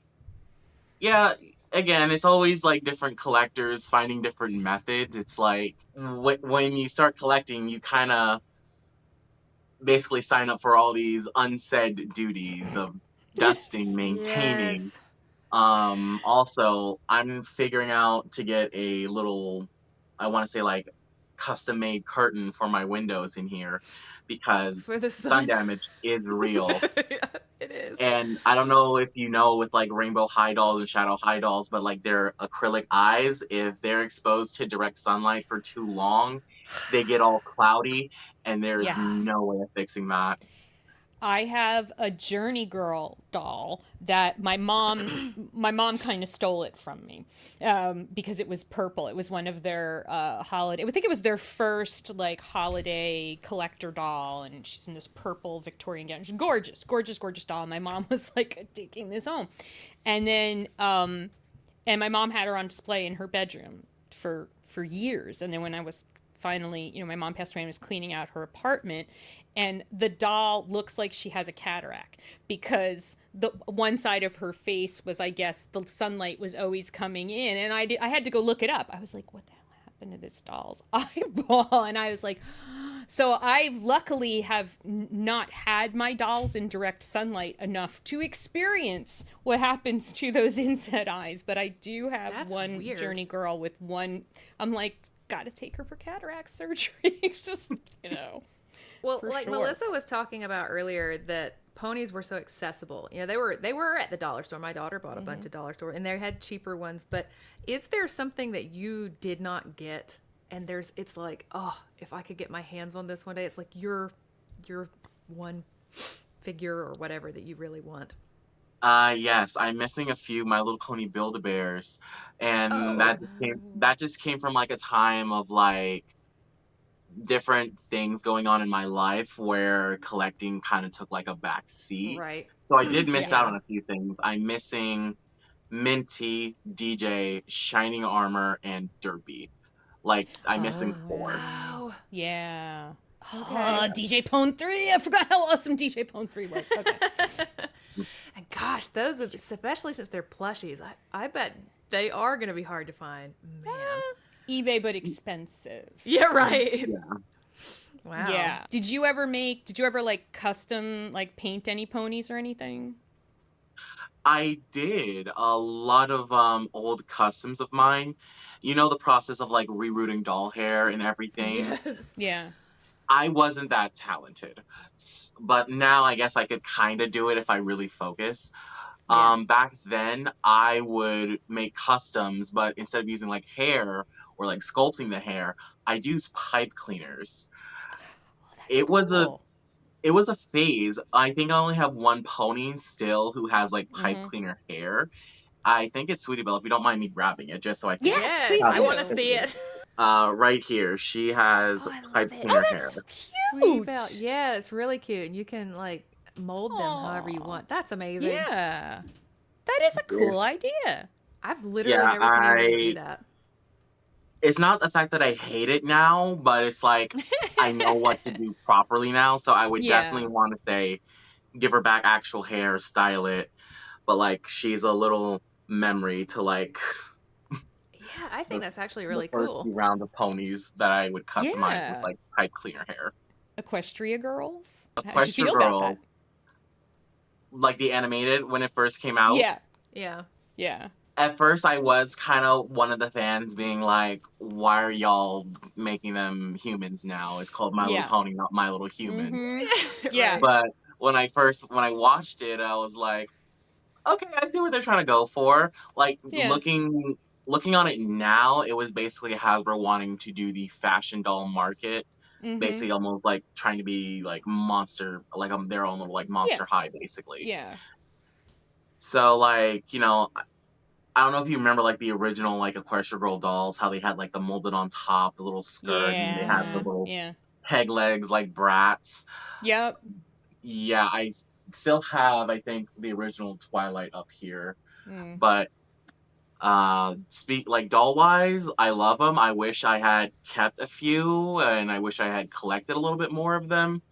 Yeah, again, it's always like different collectors finding different methods. It's like when you start collecting, you kind of basically sign up for all these unsaid duties of dusting, Yes. maintaining. Yes. Also, I'm figuring out to get a little, I want to say like custom made curtain for my windows in here For because the sun sun. damage is real. Yes. Yeah, it is. And I don't know if you know with like rainbow high dolls and shadow high dolls, but like their acrylic eyes, if they're exposed to direct sunlight for too long, they get all cloudy, and there's Yes. no way of fixing that. I have a Journey Girl doll that my mom kind of stole it from me because it was purple. It was one of their holiday. I think it was their first like holiday collector doll, and she's in this purple Victorian gown. She's gorgeous, gorgeous, gorgeous doll. My mom was like taking this home, and then and my mom had her on display in her bedroom for years. And then when I was finally, my mom passed away and was cleaning out her apartment, and the doll looks like she has a cataract because the one side of her face was, I guess, the sunlight was always coming in, and I had to go look it up. I was like, what the hell happened to this doll's eyeball? And I was like, so I luckily have not had my dolls in direct sunlight enough to experience what happens to those inset eyes, but I do have That's one weird. Journey Girl with one. I'm like, gotta take her for cataract surgery. It's just, Well, for like sure. Melissa was talking about earlier, that ponies were so accessible. They were at the dollar store. My daughter bought a bunch of dollar store, and they had cheaper ones. But is there something that you did not get? And it's like, oh, if I could get my hands on this one day, it's like your one figure or whatever that you really want. Yes, I'm missing a few My Little Pony Build-A-Bears, and Oh, that just came from like a time of like different things going on in my life where collecting kind of took like a back seat. right. So I did miss out Yeah. on a few things. I'm missing Minty, DJ, Shining Armor, and Derpy. Like I'm missing four. Oh, Yeah. okay. DJ Pone 3. I forgot how awesome DJ Pone 3 was. Okay. And gosh, those would, especially since they're plushies, I bet they are going to be hard to find. Man. eBay, but expensive. Yeah, right. Yeah. Wow. Yeah. Did you ever like custom, like paint any ponies or anything? I did a lot of old customs of mine. You know the process of like rerouting doll hair and everything. Yes. Yeah. I wasn't that talented, but now I guess I could kind of do it if I really focus. Yeah. Back then I would make customs, but instead of using like hair or like sculpting the hair, I'd use pipe cleaners. That's It was a cool. it was a phase. I think I only have one pony still who has like pipe Mm-hmm. cleaner hair. I think it's Sweetie Belle. If you don't mind me grabbing it, just so I can Yes, please have I do. want a to see picture. it. Right here, she has Oh, I love pipe it. cleaner Oh, hair. that's so Sweet cute. Belle. Yeah, it's really cute. And you can like mold them however you Aw. want. That's amazing. Yeah. That is a cool idea. I've literally Yeah, never seen anybody do that. it's not the fact that I hate it now, but it's like I know what to do properly now. So I would Yeah. definitely want to say give her back actual hair, style it, but like she's a little memory to like Yeah, I think that's actually really the first cool. few rounds of ponies that I would customize Yeah. with like type cleaner hair. Equestria Girls. How'd you Equestria feel about Girl, that? like the animated when it first came out. Yeah. Yeah. Yeah. At first, I was kind of one of the fans being like, why are y'all making them humans now? It's called My Little Yeah. Pony, not My Little Human. Mm-hmm. Yeah. Right. But when I watched it, I was like, okay, I see what they're trying to go for. Like Yeah. looking on it now, it was basically Hasbro wanting to do the fashion doll market. Mm-hmm. Basically almost like trying to be like monster, like their own little like Monster High, basically. Yeah. So like, I don't know if you remember like the original like Equestria Girl dolls, how they had like the molded on top, the little skirt, and they had the little Yeah. peg legs like brats. Yep. Yeah, I still have, I think, the original Twilight up here. Mm. But like doll wise, I love them. I wish I had kept a few, and I wish I had collected a little bit more of them.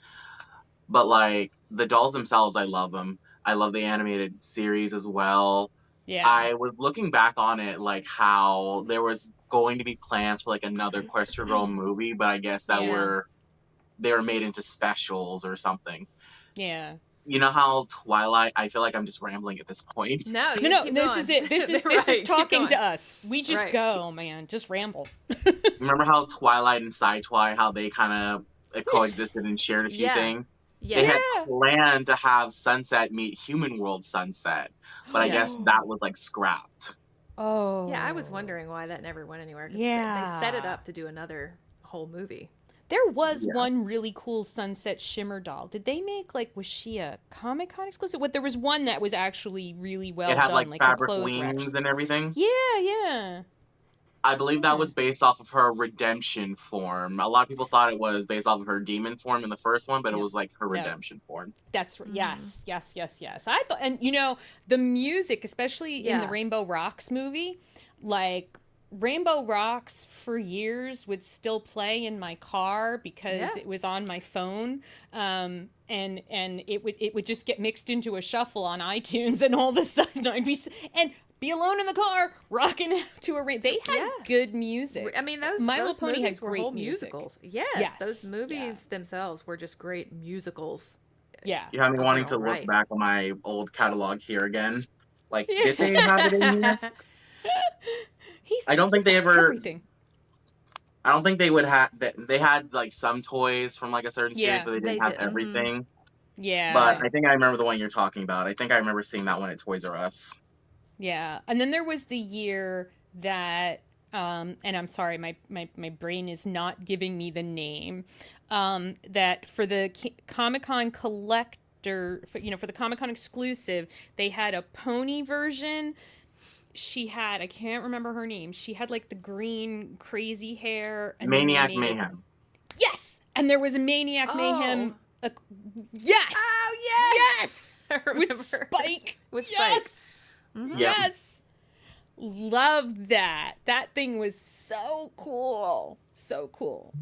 But like the dolls themselves, I love them. I love the animated series as well. Yeah. I was looking back on it, like how there was going to be plans for like another Equestria Girl movie, but I guess they were made into specials or something. Yeah. You know how Twilight? I feel like I'm just rambling at this point. No, No, keep this going. is it. This is Right, talking keep to going. us. We just Right. go, man. Just ramble. Remember how Twilight and Sci-Twi, how they kind of coexisted and shared a few Yeah. things? Yeah. They had planned to have Sunset meet Human World Sunset, but I guess that was like scrapped. Oh. Yeah, I was wondering why that never went anywhere. 'Cause Yeah. they set it up to do another whole movie. There was one really cool Sunset Shimmer doll. Did they make was she a Comic-Con exclusive? There was one that was actually really well It had done. like Her fabric clothes were wings actually... and everything. Yeah. I believe that was based off of her redemption form. A lot of people thought it was based off of her demon form in the first one, but it was like her redemption form. That's right. Yes. I thought, and the music, especially in the Rainbow Rocks movie, like Rainbow Rocks for years would still play in my car because it was on my phone, and it would just get mixed into a shuffle on iTunes, and all of a sudden I'd be alone in the car, rocking out to a They had good music. I mean, those My Little Pony had were great whole music. musicals. Yes, those movies themselves were just great musicals. Yeah. You have me wanting to look back on my old catalog here again. Like, did they have it in here? I don't think they ever. Everything. I don't think they would have. They had like some toys from like a certain series, but they didn't have everything. Yeah. But I think I remember the one you're talking about. I think I remember seeing that one at Toys R Us. Yeah, and then there was the year that, and I'm sorry, my brain is not giving me the name, that for the Comic-Con collector, for the Comic-Con exclusive, they had a pony version. She had, I can't remember her name. She had like the green crazy hair. And Maniac Mayhem. Yes, and there was a Maniac Mayhem. Yes. Oh yes. Yes. I remember. With Spike. With Spike. Yes. Mm-hmm. Yes. Love that. That thing was so cool. So cool.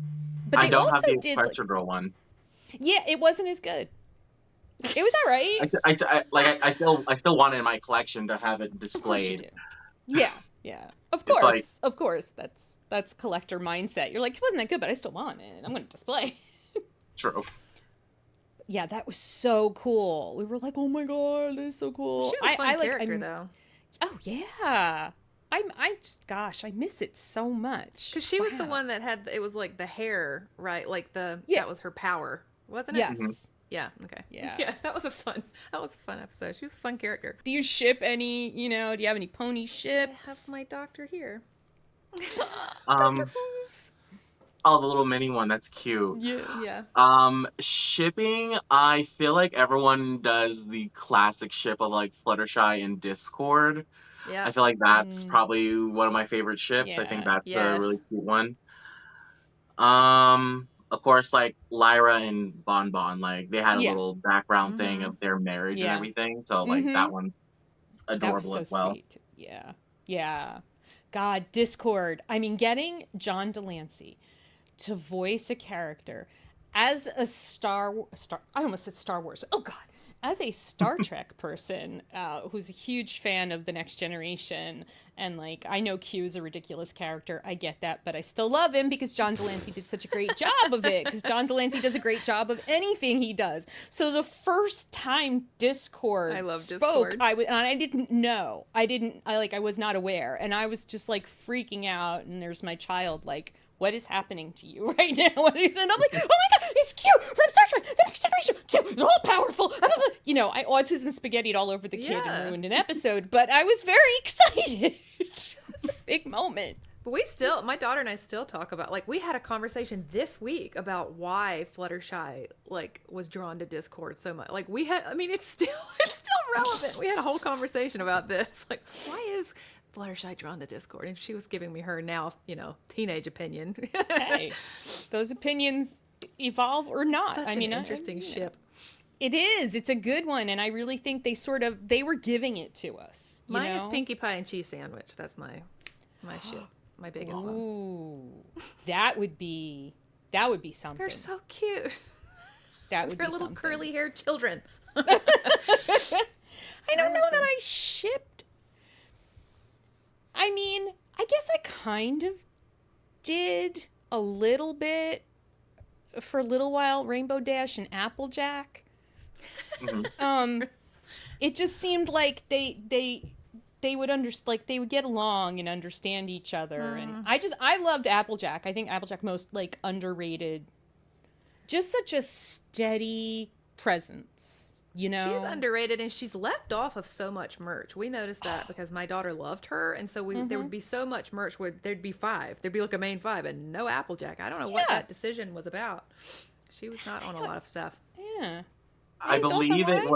But they I don't also have the did Equestria Girl one. Yeah, it wasn't as good. It was all right. I still want it in my collection to have it displayed. Of course you do. Yeah. Of course. That's collector mindset. You're like, it wasn't that good, but I still want it. I'm going to display. True. Yeah, that was so cool. We were like, oh my god, that is so cool. She was a fun character, though. Oh yeah, I miss it so much. Because she was the one that had it was like the hair, right? Like that was her power, wasn't it? Yes. Mm-hmm. Yeah. Okay. Yeah. That was a fun episode. She was a fun character. Do you ship any? Do you have any pony ships? I have my doctor here. Dr. Hooves. Oh, the little mini one. That's cute. Yeah. Shipping, I feel like everyone does the classic ship of like Fluttershy and Discord. Yeah. I feel like that's probably one of my favorite ships. Yeah. I think that's a really cute one. Of course, like Lyra and Bon Bon, like they had a little background thing of their marriage and everything. So like that one's adorable that was so as well. Sweet. Yeah. God, Discord. I mean, getting John Delancey to voice a character as a I almost said Star Wars. Oh God, as a Star Trek person who's a huge fan of The Next Generation, and like I know Q is a ridiculous character, I get that, but I still love him because John Delancey did such a great job of it, because John Delancey does a great job of anything he does. So the first time Discord spoke, Discord. I didn't know. I was not aware, and I was just like freaking out, and there's my child like, what is happening to you right now? And I'm like, oh my God, it's Q from Star Trek, The Next Generation. Q, all powerful. You know, I autism spaghettied all over the kid and ruined an episode, but I was very excited. It was a big moment. But my daughter and I still talk about, like, we had a conversation this week about why Fluttershy, like, was drawn to Discord so much. Like, it's still relevant. We had a whole conversation about this. Like, why is Fluttershy drawn to Discord? And she was giving me her now, teenage opinion. Hey, those opinions evolve or not. Such an interesting ship. It is. It's a good one, and I really think they were giving it to us. Mine is Pinkie Pie and Cheese Sandwich. That's my ship. My biggest one. Ooh, that would be something. They're so cute. That would be little something. curly-haired children. I don't know that I shipped. I mean, I guess I kind of did a little bit for a little while. Rainbow Dash and Applejack. Mm-hmm. It just seemed like they would they would get along and understand each other, and I loved Applejack. I think Applejack most like underrated. Just such a steady presence. You know, she's underrated, and she's left off of so much merch. We noticed that because my daughter loved her, and so there would be so much merch where there'd be 5. There'd be like a main 5 and no Applejack. I don't know what that decision was about. She was not on a lot of stuff. Yeah. I believe it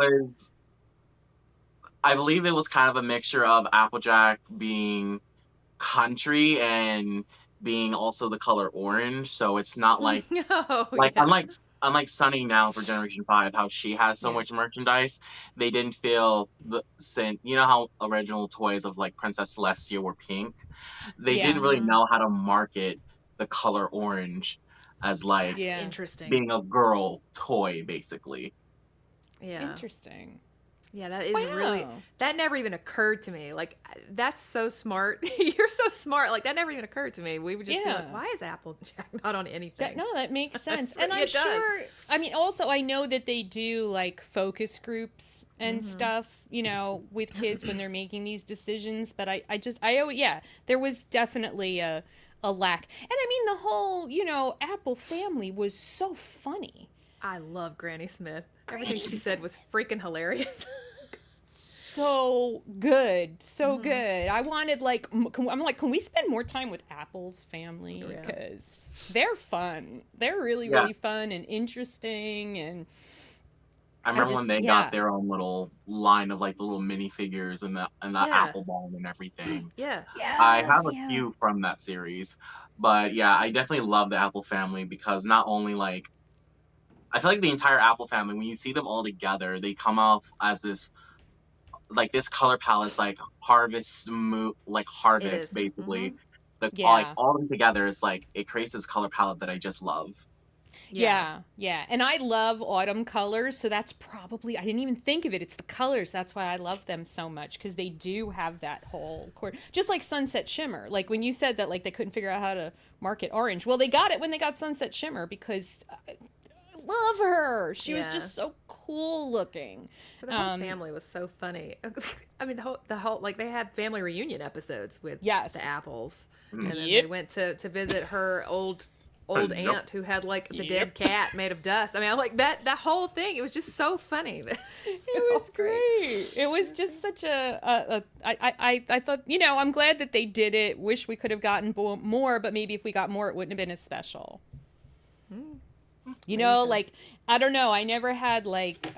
was kind of a mixture of Applejack being country and being also the color orange. So it's not like unlike Sunny now for Generation 5, how she has so much merchandise, they didn't feel you know how original toys of like Princess Celestia were pink? They didn't really know how to market the color orange as like interesting, being a girl toy, basically. Yeah. Interesting. Yeah, that is really, that never even occurred to me. Like, that's so smart. You're so smart. Like, that never even occurred to me. We would just be like, why is Applejack not on anything? That makes sense. And I'm sure, I mean, also, I know that they do, like, focus groups and stuff, you know, with kids when they're making these decisions. But there was definitely a lack. And I mean, the whole, Apple family was so funny. I love Granny Smith. Everything she said was freaking hilarious. So good. Good. I wanted, can we spend more time with Apple's family? Because they're fun. They're really, really fun and interesting. And I remember when they got their own little line of like the little minifigures and the Apple Ball and everything. Yeah. Yes, I have a few from that series. But yeah, I definitely love the Apple family because not only like, I feel like the entire Apple family, when you see them all together, they come off as this color palette's like harvest, basically. Like all of them together is like, it creates this color palette that I just love. Yeah. And I love autumn colors, so that's probably, I didn't even think of it. It's the colors. That's why I love them so much, because they do have that whole core. Just like Sunset Shimmer. Like when you said that like they couldn't figure out how to market orange. Well, they got it when they got Sunset Shimmer because... love her. She was just so cool looking. The whole family was so funny. I mean, the whole like they had family reunion episodes with the Apples, and then they went to visit her old aunt who had like the dead cat made of dust. I mean, I like that whole thing. It was just so funny. It was great. It was just such I thought, I'm glad that they did it. Wish we could have gotten more, but maybe if we got more, it wouldn't have been as special. Like, I don't know. I never had, like,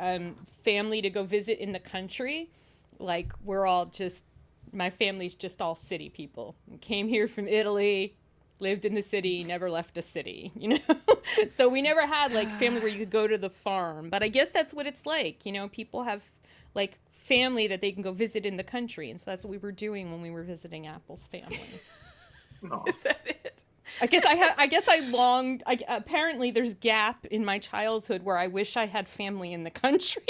family to go visit in the country. Like, my family's just all city people. Came here from Italy, lived in the city, never left a city, So we never had, like, family where you could go to the farm. But I guess that's what it's like. People have, like, family that they can go visit in the country. And so that's what we were doing when we were visiting Apple's family. Is that it? I guess I longed. Apparently, there's gap in my childhood where I wish I had family in the country.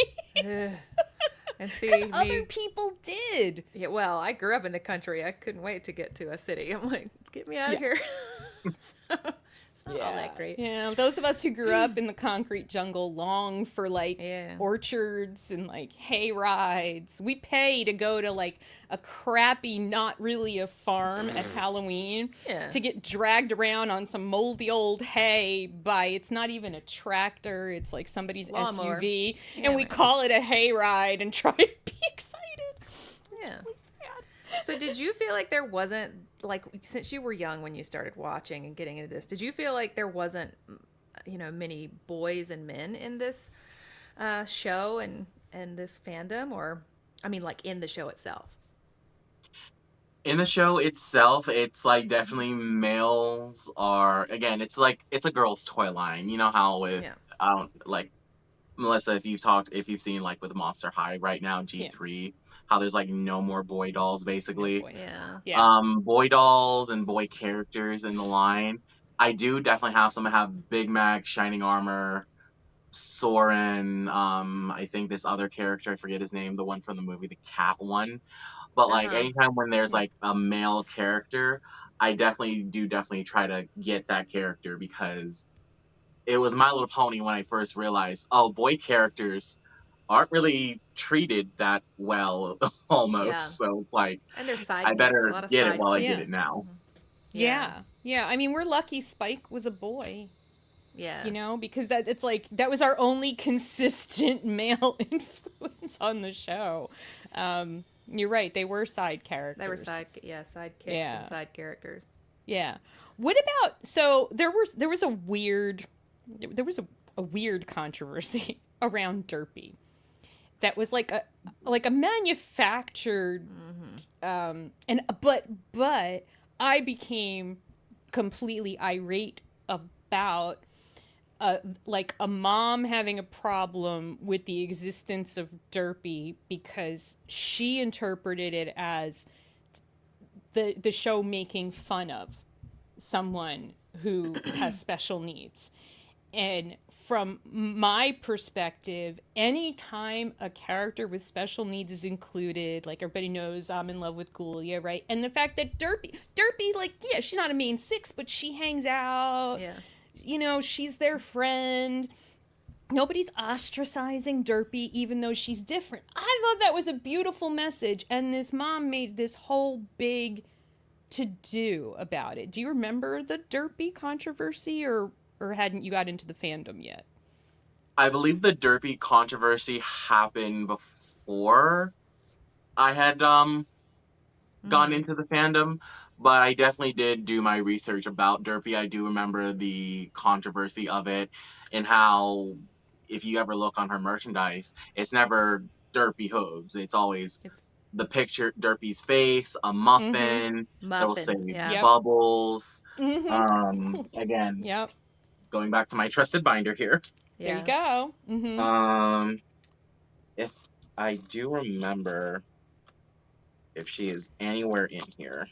And see, Because other people did. Yeah, well, I grew up in the country. I couldn't wait to get to a city. I'm like, get me out of here. So, it's not all that great. Yeah, those of us who grew up in the concrete jungle long for like Yeah. orchards and like hay rides. We pay to go to like a crappy, not really a farm at Halloween Yeah. to get dragged around on some moldy old hay by, it's not even a tractor, it's like somebody's Lawnmower. SUV, Yeah, and we right. call it a hay ride and try to be excited. It's Yeah. really sad. So did you feel like there wasn't, like, since you were young when you started watching and getting into this, did you feel like there wasn't, many boys and men in this show and this fandom? Or, I mean, like, in the show itself? In the show itself, it's like definitely males are, again, it's like it's a girl's toy line. You know how with Yeah. I don't like Melissa, if you've seen like with Monster High right now, G3, how there's like no more boy dolls basically. boys. Yeah. Yeah. Boy dolls and boy characters in the line. I do definitely have some. I have Big Mac, Shining Armor, Soren, I think this other character, I forget his name, the one from the movie, the cat one. But like Uh-huh. anytime when there's like a male character, I definitely try to get that character because it was My Little Pony when I first realized, oh, boy characters aren't really treated that well almost. Yeah. So like And there's sidekicks. I A better lot of get it while I sidekicks. get it now. Yeah. Yeah. I mean, we're lucky Spike was a boy. Yeah. You know, because it's like that was our only consistent male influence on the show. You're right; they were side characters. They were sidekicks Yeah. and side characters. Yeah. What about? So there was a weird controversy around Derpy that was like a manufactured, but I became completely irate about like a mom having a problem with the existence of Derpy because she interpreted it as the show making fun of someone who has special needs. And from my perspective, anytime a character with special needs is included, like everybody knows I'm in love with Ghoulia, right? And the fact that Derpy, like, yeah, she's not a main six, but she hangs out. Yeah. You know, she's their friend. Nobody's ostracizing Derpy, even though she's different. I thought that was a beautiful message. And this mom made this whole big to-do about it. Do you remember the Derpy controversy, or hadn't you got into the fandom yet? I believe the Derpy controversy happened before I had gone into the fandom, but I definitely did do my research about Derpy. I do remember the controversy of it and how if you ever look on her merchandise, it's never Derpy hooves. It's always the picture, Derpy's face, a muffin, that'll say Bubbles. Again, Yep. Going back to my trusted binder here. There you go. If I do remember if she is anywhere in here.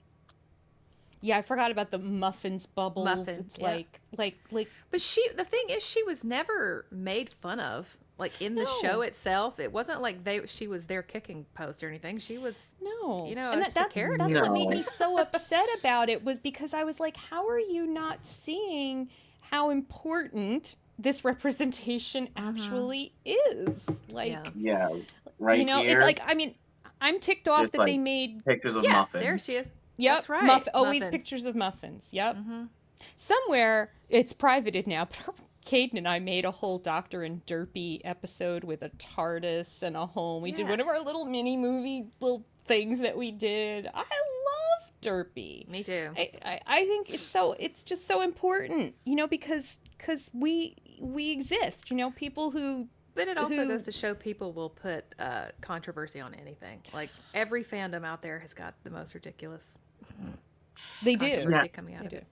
Yeah, I forgot about the muffins bubbles. It's like. But the thing is, she was never made fun of. Like in the show itself, it wasn't like she was their kicking post or anything. She was and that's character. That's what made me so upset about it, was because I was like, how are you not seeing how important this representation actually is? Like, right. You know, here, it's like, I mean, I'm ticked off that like they made pictures of muffins. There she is. Yep, that's right. Always Muffins. pictures of muffins. Yep. Somewhere it's privated now, but Caden and I made a whole Doctor and Derpy episode with a TARDIS and a home. We did one of our little mini movie little things that we did. I love Derpy. Me too. I think it's just so important, you know, because we exist, you know, people who. But it also goes to show people will put controversy on anything. Like every fandom out there has got the most ridiculous. They do. Controversy coming out of it.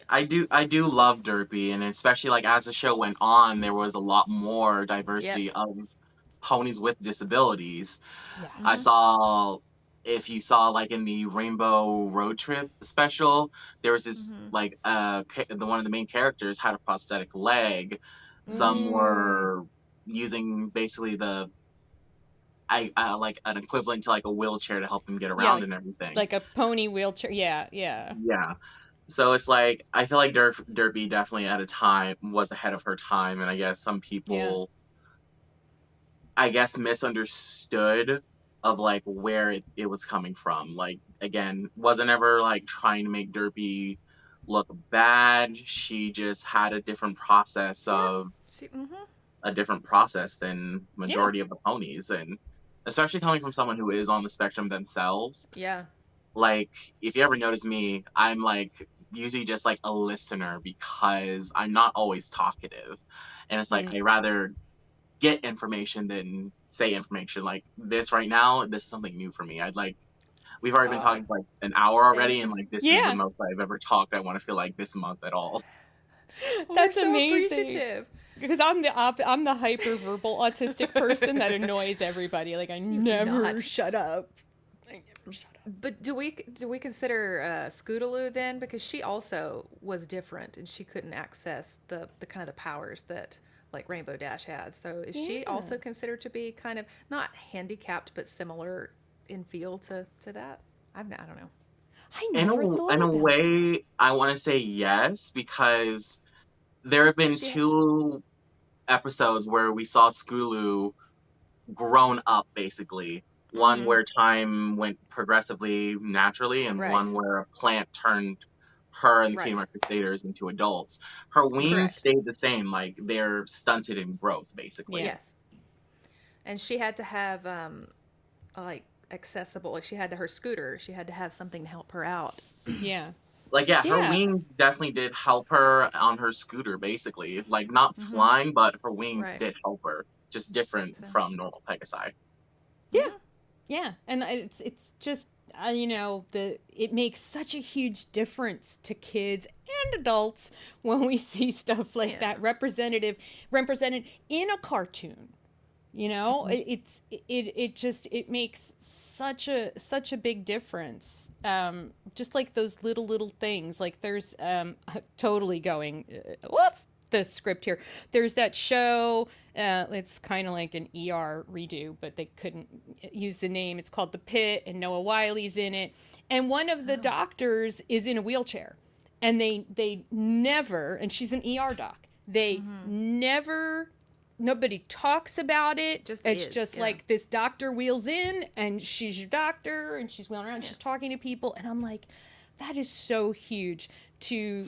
I do love Derpy, and especially like as the show went on, there was a lot more diversity of ponies with disabilities. Yes. I saw if you saw like in the Rainbow Road Trip special, there was this like the one of the main characters had a prosthetic leg. Some were using basically the like an equivalent to like a wheelchair to help them get Yeah, around and everything. like a pony wheelchair. Yeah, yeah. Yeah. So it's like I feel like Derpy definitely at a time was ahead of her time, and I guess some people I guess misunderstood of like where it was coming from. Like again, wasn't ever like trying to make Derpy look bad. She just had a different process of a different process than majority of the ponies, and especially coming from someone who is on the spectrum themselves. Yeah. Like if you ever notice me, I'm like usually just like a listener because I'm not always talkative, and it's like I rather get information than say information. Like this right now, this is something new for me. I'd like we've already been talking for like an hour already, and like this is the most I've ever talked. I want to feel like this month at all. That's so amazing. Appreciative. Because I'm the hyperverbal autistic person that annoys everybody. Like I never shut up. But do we consider Scootaloo then, because she also was different and she couldn't access the kind of the powers that like Rainbow Dash had. So is she also considered to be kind of not handicapped but similar in feel to that? I don't know. I never thought in a about way, that. I want to say yes, because there have been two episodes where we saw Scootaloo grown up, basically. One where time went progressively naturally, and one where a plant turned her and the female crusaders into adults. Her wings stayed the same, like they're stunted in growth, basically. Yes. And she had to have like accessible, like she had to her scooter, she had to have something to help her out. Yeah. Like, her wings definitely did help her on her scooter, basically. Like, not flying, but her wings did help her. Just different from normal Pegasi. Yeah. Yeah. And it's just, you know, it makes such a huge difference to kids and adults when we see stuff like that represented in a cartoon. You know, it makes such a big difference. Just like those little things. Like there's totally going off the script here. There's that show. It's kind of like an ER redo, but they couldn't use the name. It's called The Pit, and Noah Wiley's in it. And one of the doctors is in a wheelchair, and they never. And she's an ER doc. They never. Nobody talks about it. It's just like this doctor wheels in and she's your doctor and she's wheeling around. She's talking to people. And I'm like, that is so huge to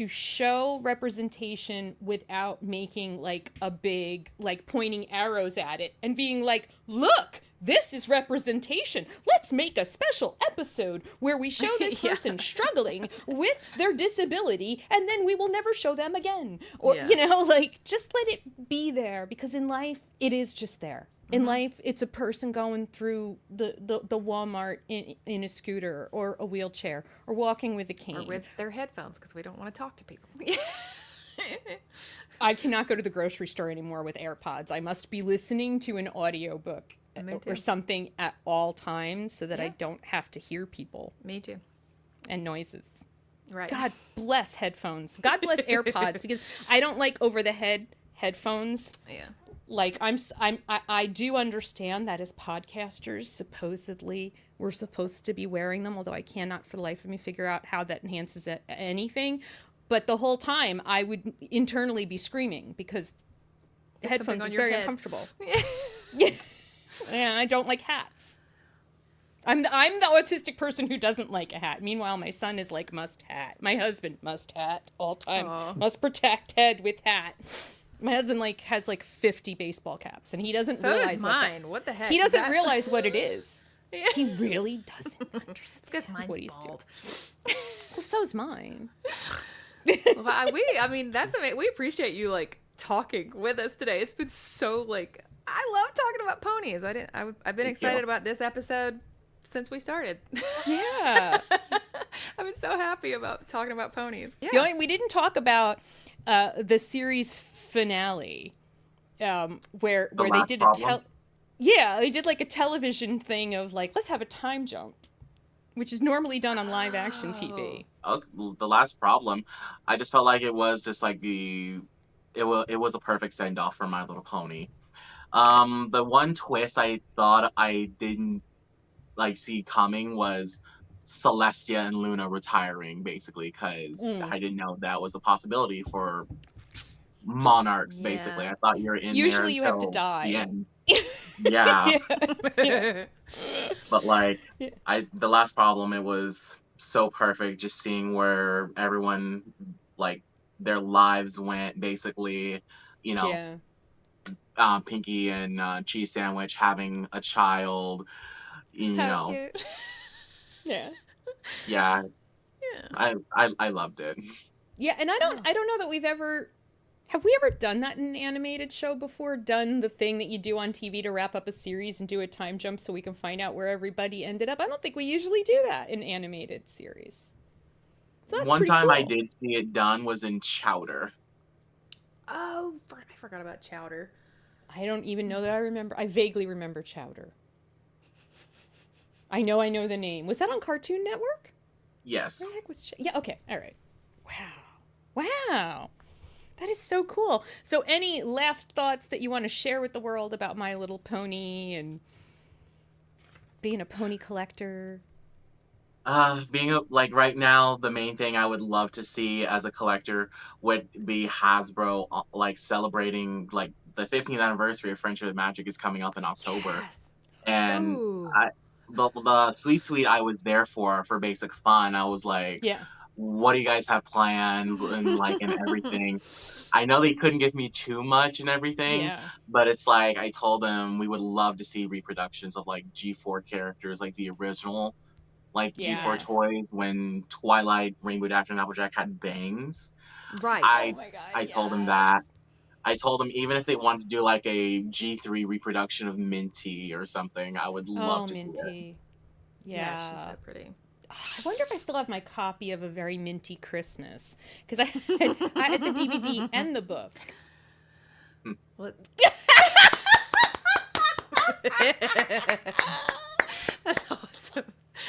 show representation without making like a big, like pointing arrows at it and being like, look, this is representation. Let's make a special episode where we show this person struggling with their disability, and then we will never show them again. Or, you know, like, just let it be there, because in life, it is just there. In life, it's a person going through the Walmart in a scooter or a wheelchair or walking with a cane. Or with their headphones, because we don't want to talk to people. I cannot go to the grocery store anymore with AirPods. I must be listening to an audiobook or something at all times so that I don't have to hear people. Me too. And noises. Right. God bless headphones. God bless AirPods, because I don't like over-the-head headphones. Yeah. Like I do understand that as podcasters, supposedly we're supposed to be wearing them, although I cannot for the life of me figure out how that enhances anything. But the whole time I would internally be screaming because headphones are very uncomfortable. Yeah. And I don't like hats. I'm the autistic person who doesn't like a hat. Meanwhile, my son is like must hat. My husband must hat all times. Must protect head with hat. My husband has 50 baseball caps, and he doesn't realize. So does mine. What the heck? He doesn't realize what it is. Yeah. He really doesn't understand because mine's what he's bald. doing. Well, so's mine. Well, I mean, that's amazing. We appreciate you talking with us today. It's been so I love talking about ponies. I've been excited about this episode since we started. Yeah. I've been so happy about talking about ponies. Yeah. We didn't talk about the series finale, where they did Yeah, they did like a television thing of like, let's have a time jump, which is normally done on live action TV. The last problem, I just felt like it was just like it was a perfect send off for My Little Pony. Okay. The one twist I thought I didn't like see coming was Celestia and Luna retiring, basically, because Mm. I didn't know that was a possibility for monarchs. Basically, Yeah. I thought you were in there Usually you have to until the die. end. Yeah, Yeah. Yeah. but like Yeah. the last problem, it was so perfect just seeing where everyone like their lives went basically, you know, Yeah. Pinky and Cheese Sandwich having a child, you So know. cute. Yeah. Yeah, Yeah. I loved it. Yeah, and Oh. I don't know that we've ever have we ever done that in an animated show before? Done the thing that you do on TV to wrap up a series and do a time jump so we can find out where everybody ended up? I don't think we usually do that in animated series. So that's One pretty time I cool. did see it done was in Chowder. Oh, I forgot about Chowder. I don't even know that I remember. I vaguely remember Chowder. I know the name. Was that on Cartoon Network? Yes. Where the heck was Yeah, okay. All right. Wow. Wow. That is so cool. So any last thoughts that you want to share with the world about My Little Pony and being a pony collector? Being like right now, the main thing I would love to see as a collector would be Hasbro like celebrating like the 15th anniversary of Friendship with Magic is coming up in October, Yes. and Ooh. the sweet sweet I was there for basic fun. I was like, Yeah. what do you guys have planned and like and everything. I know they couldn't give me too much and everything, Yeah. but it's like I told them we would love to see reproductions of like G4 characters, like the original, like G4 Yes. toys when Twilight, Rainbow Dash, and Applejack had bangs. Right. Oh I my god, I told them yes. that. I told them even if they wanted to do like a G3 reproduction of Minty or something, I would love Oh, to see it. Minty. Yeah, she's Yeah. so pretty. I wonder if I still have my copy of A Very Minty Christmas because I had the DVD and the book. What? That's awesome.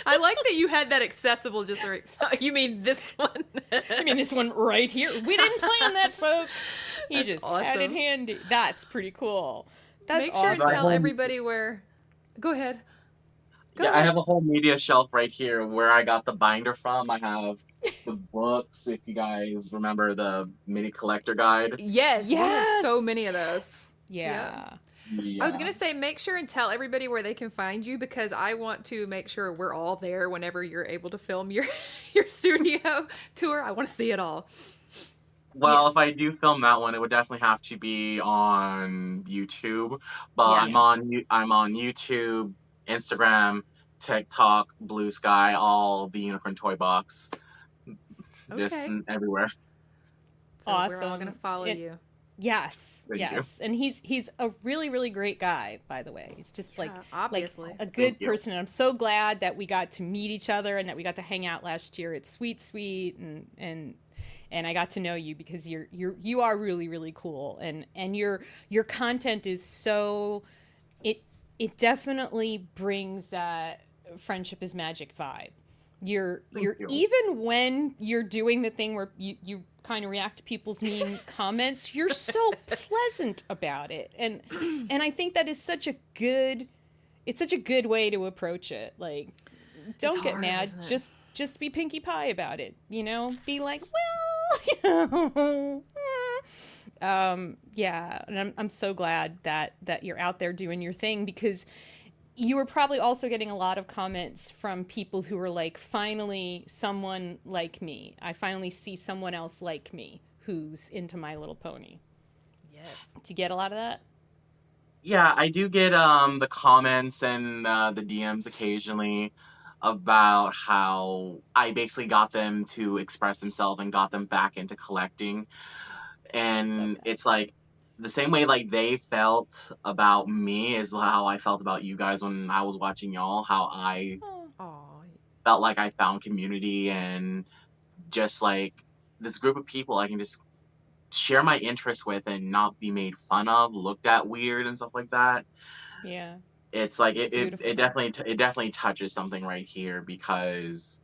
I like that you had that accessible just right. You mean this one? I mean, this one right here. We didn't plan that, folks. He That's just had it awesome. handy. That's pretty cool. That's Make sure and awesome. tell everybody where. Go ahead. Go Yeah, I ahead. have a whole media shelf right here where I got the binder from. I have the books, if you guys remember the mini collector guide. Yes, we have so Yes. many of those. Yeah. I was Yeah. gonna say, make sure and tell everybody where they can find you because I want to make sure we're all there whenever you're able to film your your studio tour. I want to see it all. Well, if Yes. I do film that one, it would definitely have to be on YouTube. But Yeah. I'm on YouTube, Instagram, TikTok, Blue Sky, all the Unicorn Toybox, just Okay. everywhere. So we're all gonna Awesome. follow you. Yes, Thank you. yes, and he's a really really great guy. By the way, he's just Yeah, obviously. like a Thank good you. person. And I'm so glad that we got to meet each other and that we got to hang out last year. It's sweet, and I got to know you because you are really really cool, and your content is so it definitely brings that friendship is magic vibe. You're Thank you. even when you're doing the thing where you kind of react to people's mean comments, you're so pleasant about it. And I think that is such a good it's such a good way to approach it. Like don't get hard, mad, isn't it? just be Pinkie Pie about it, you know? Be like, well, you know, yeah, and I'm so glad that you're out there doing your thing because you were probably also getting a lot of comments from people who were like, finally, someone like me. I finally see someone else like me who's into My Little Pony. Yes. Do you get a lot of that? Yeah, I do get the comments and the DMs occasionally about how I basically got them to express themselves and got them back into collecting. And Okay. it's like the same way like they felt about me is how I felt about you guys when I was watching y'all, how I Oh, Oh, felt like I found community and just like this group of people I can just share my interests with and not be made fun of, looked at weird and stuff like that. Yeah. It's like It's beautiful. it definitely touches something right here because,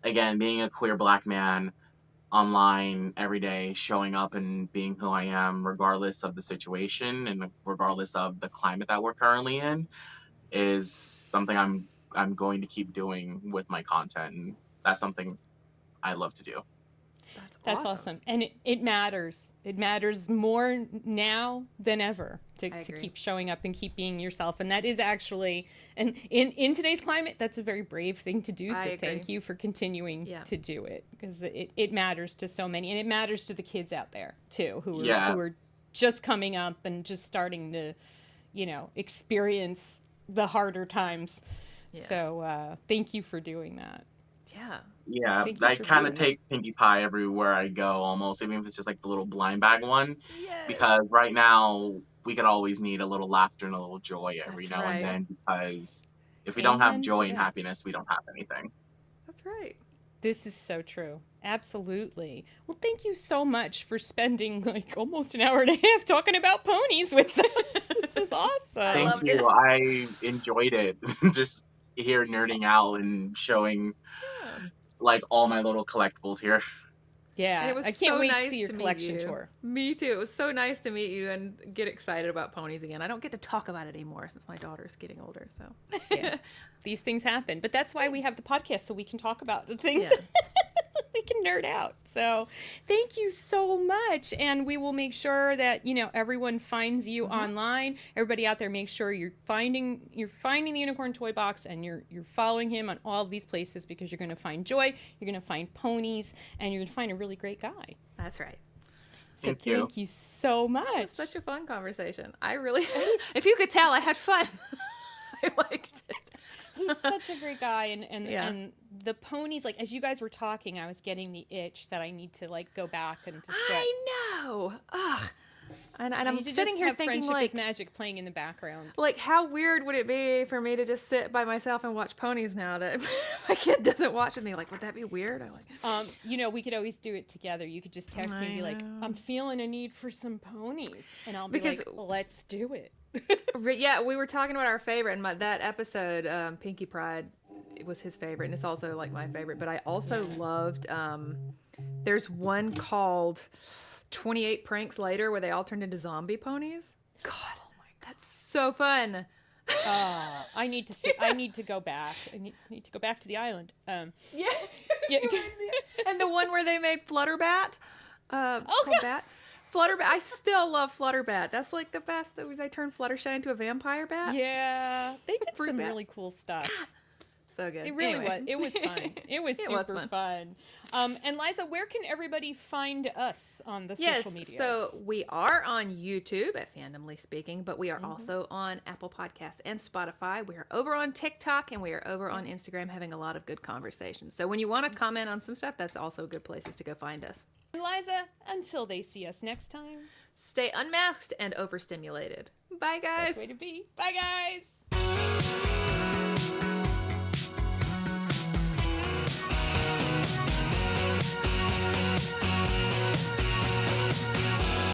again, being a queer Black man online every day, showing up and being who I am, regardless of the situation and regardless of the climate that we're currently in, is something I'm going to keep doing with my content, and that's something I love to do. That's awesome. And it matters. It matters more now than ever to keep showing up and keep being yourself. And that is actually, and in today's climate, that's a very brave thing to do. So thank you for continuing to do it, because it matters to so many. And it matters to the kids out there, too, who are just coming up and just starting to, experience the harder times. Yeah. So thank you for doing that. Yeah. Yeah, I kind of take Pinkie Pie everywhere I go, almost, even if it's just like the little blind bag one. Yes. Because right now, we could always need a little laughter and a little joy every now and then, because if we don't have joy and happiness, we don't have anything. That's right. This is so true. Absolutely. Well, thank you so much for spending like almost an hour and a half talking about ponies with us. This is awesome. Thank you. I enjoyed it. Just here nerding out and showing like all my little collectibles here. Yeah, and it was I can't wait nice to see your collection tour. Me too. It was so nice to meet you and get excited about ponies again. I don't get to talk about it anymore since my daughter's getting older. So yeah, these things happen, but that's why we have the podcast, so we can talk about the things. We can nerd out. So thank you so much, and we will make sure that everyone finds you online. Everybody out there, make sure you're finding the Unicorn Toybox, and you're following him on all of these places, because you're going to find joy, you're going to find ponies, and you're going to find a really great guy. That's right. So thank you so much. Such a fun conversation. I really, if you could tell, I had fun. I liked it. He's such a great guy, and the ponies, like, as you guys were talking, I was getting the itch that I need to like go back and just get. I know. Ugh. And I'm sitting here thinking, Friendship like, is Magic playing in the background. Like, how weird would it be for me to just sit by myself and watch ponies now that my kid doesn't watch with me? Like, would that be weird? We could always do it together. You could just text me and be like, I'm feeling a need for some ponies, and I'll be like, let's do it. Yeah, we were talking about our favorite, and that episode, Pinkie Pride, it was his favorite, and it's also like my favorite. But I also loved. There's one called 28 Pranks Later, where they all turned into zombie ponies. God, that's so fun. I need to go back. I need to go back to the island. Yeah. And the one where they made Flutterbat. Bat. Flutterbat. I still love Flutterbat. That's like the best. They turned Fluttershy into a vampire bat. Yeah, they did some really cool stuff. So good. It really was. It was fun. It was super fun. And Liza, where can everybody find us on the social media? So we are on YouTube at Fandomly Speaking, but we are also on Apple Podcasts and Spotify. We are over on TikTok, and we are over on Instagram having a lot of good conversations. So when you want to comment on some stuff, that's also good places to go find us. And Liza, until they see us next time, stay unmasked and overstimulated. Bye, guys. Best way to be. Bye, guys.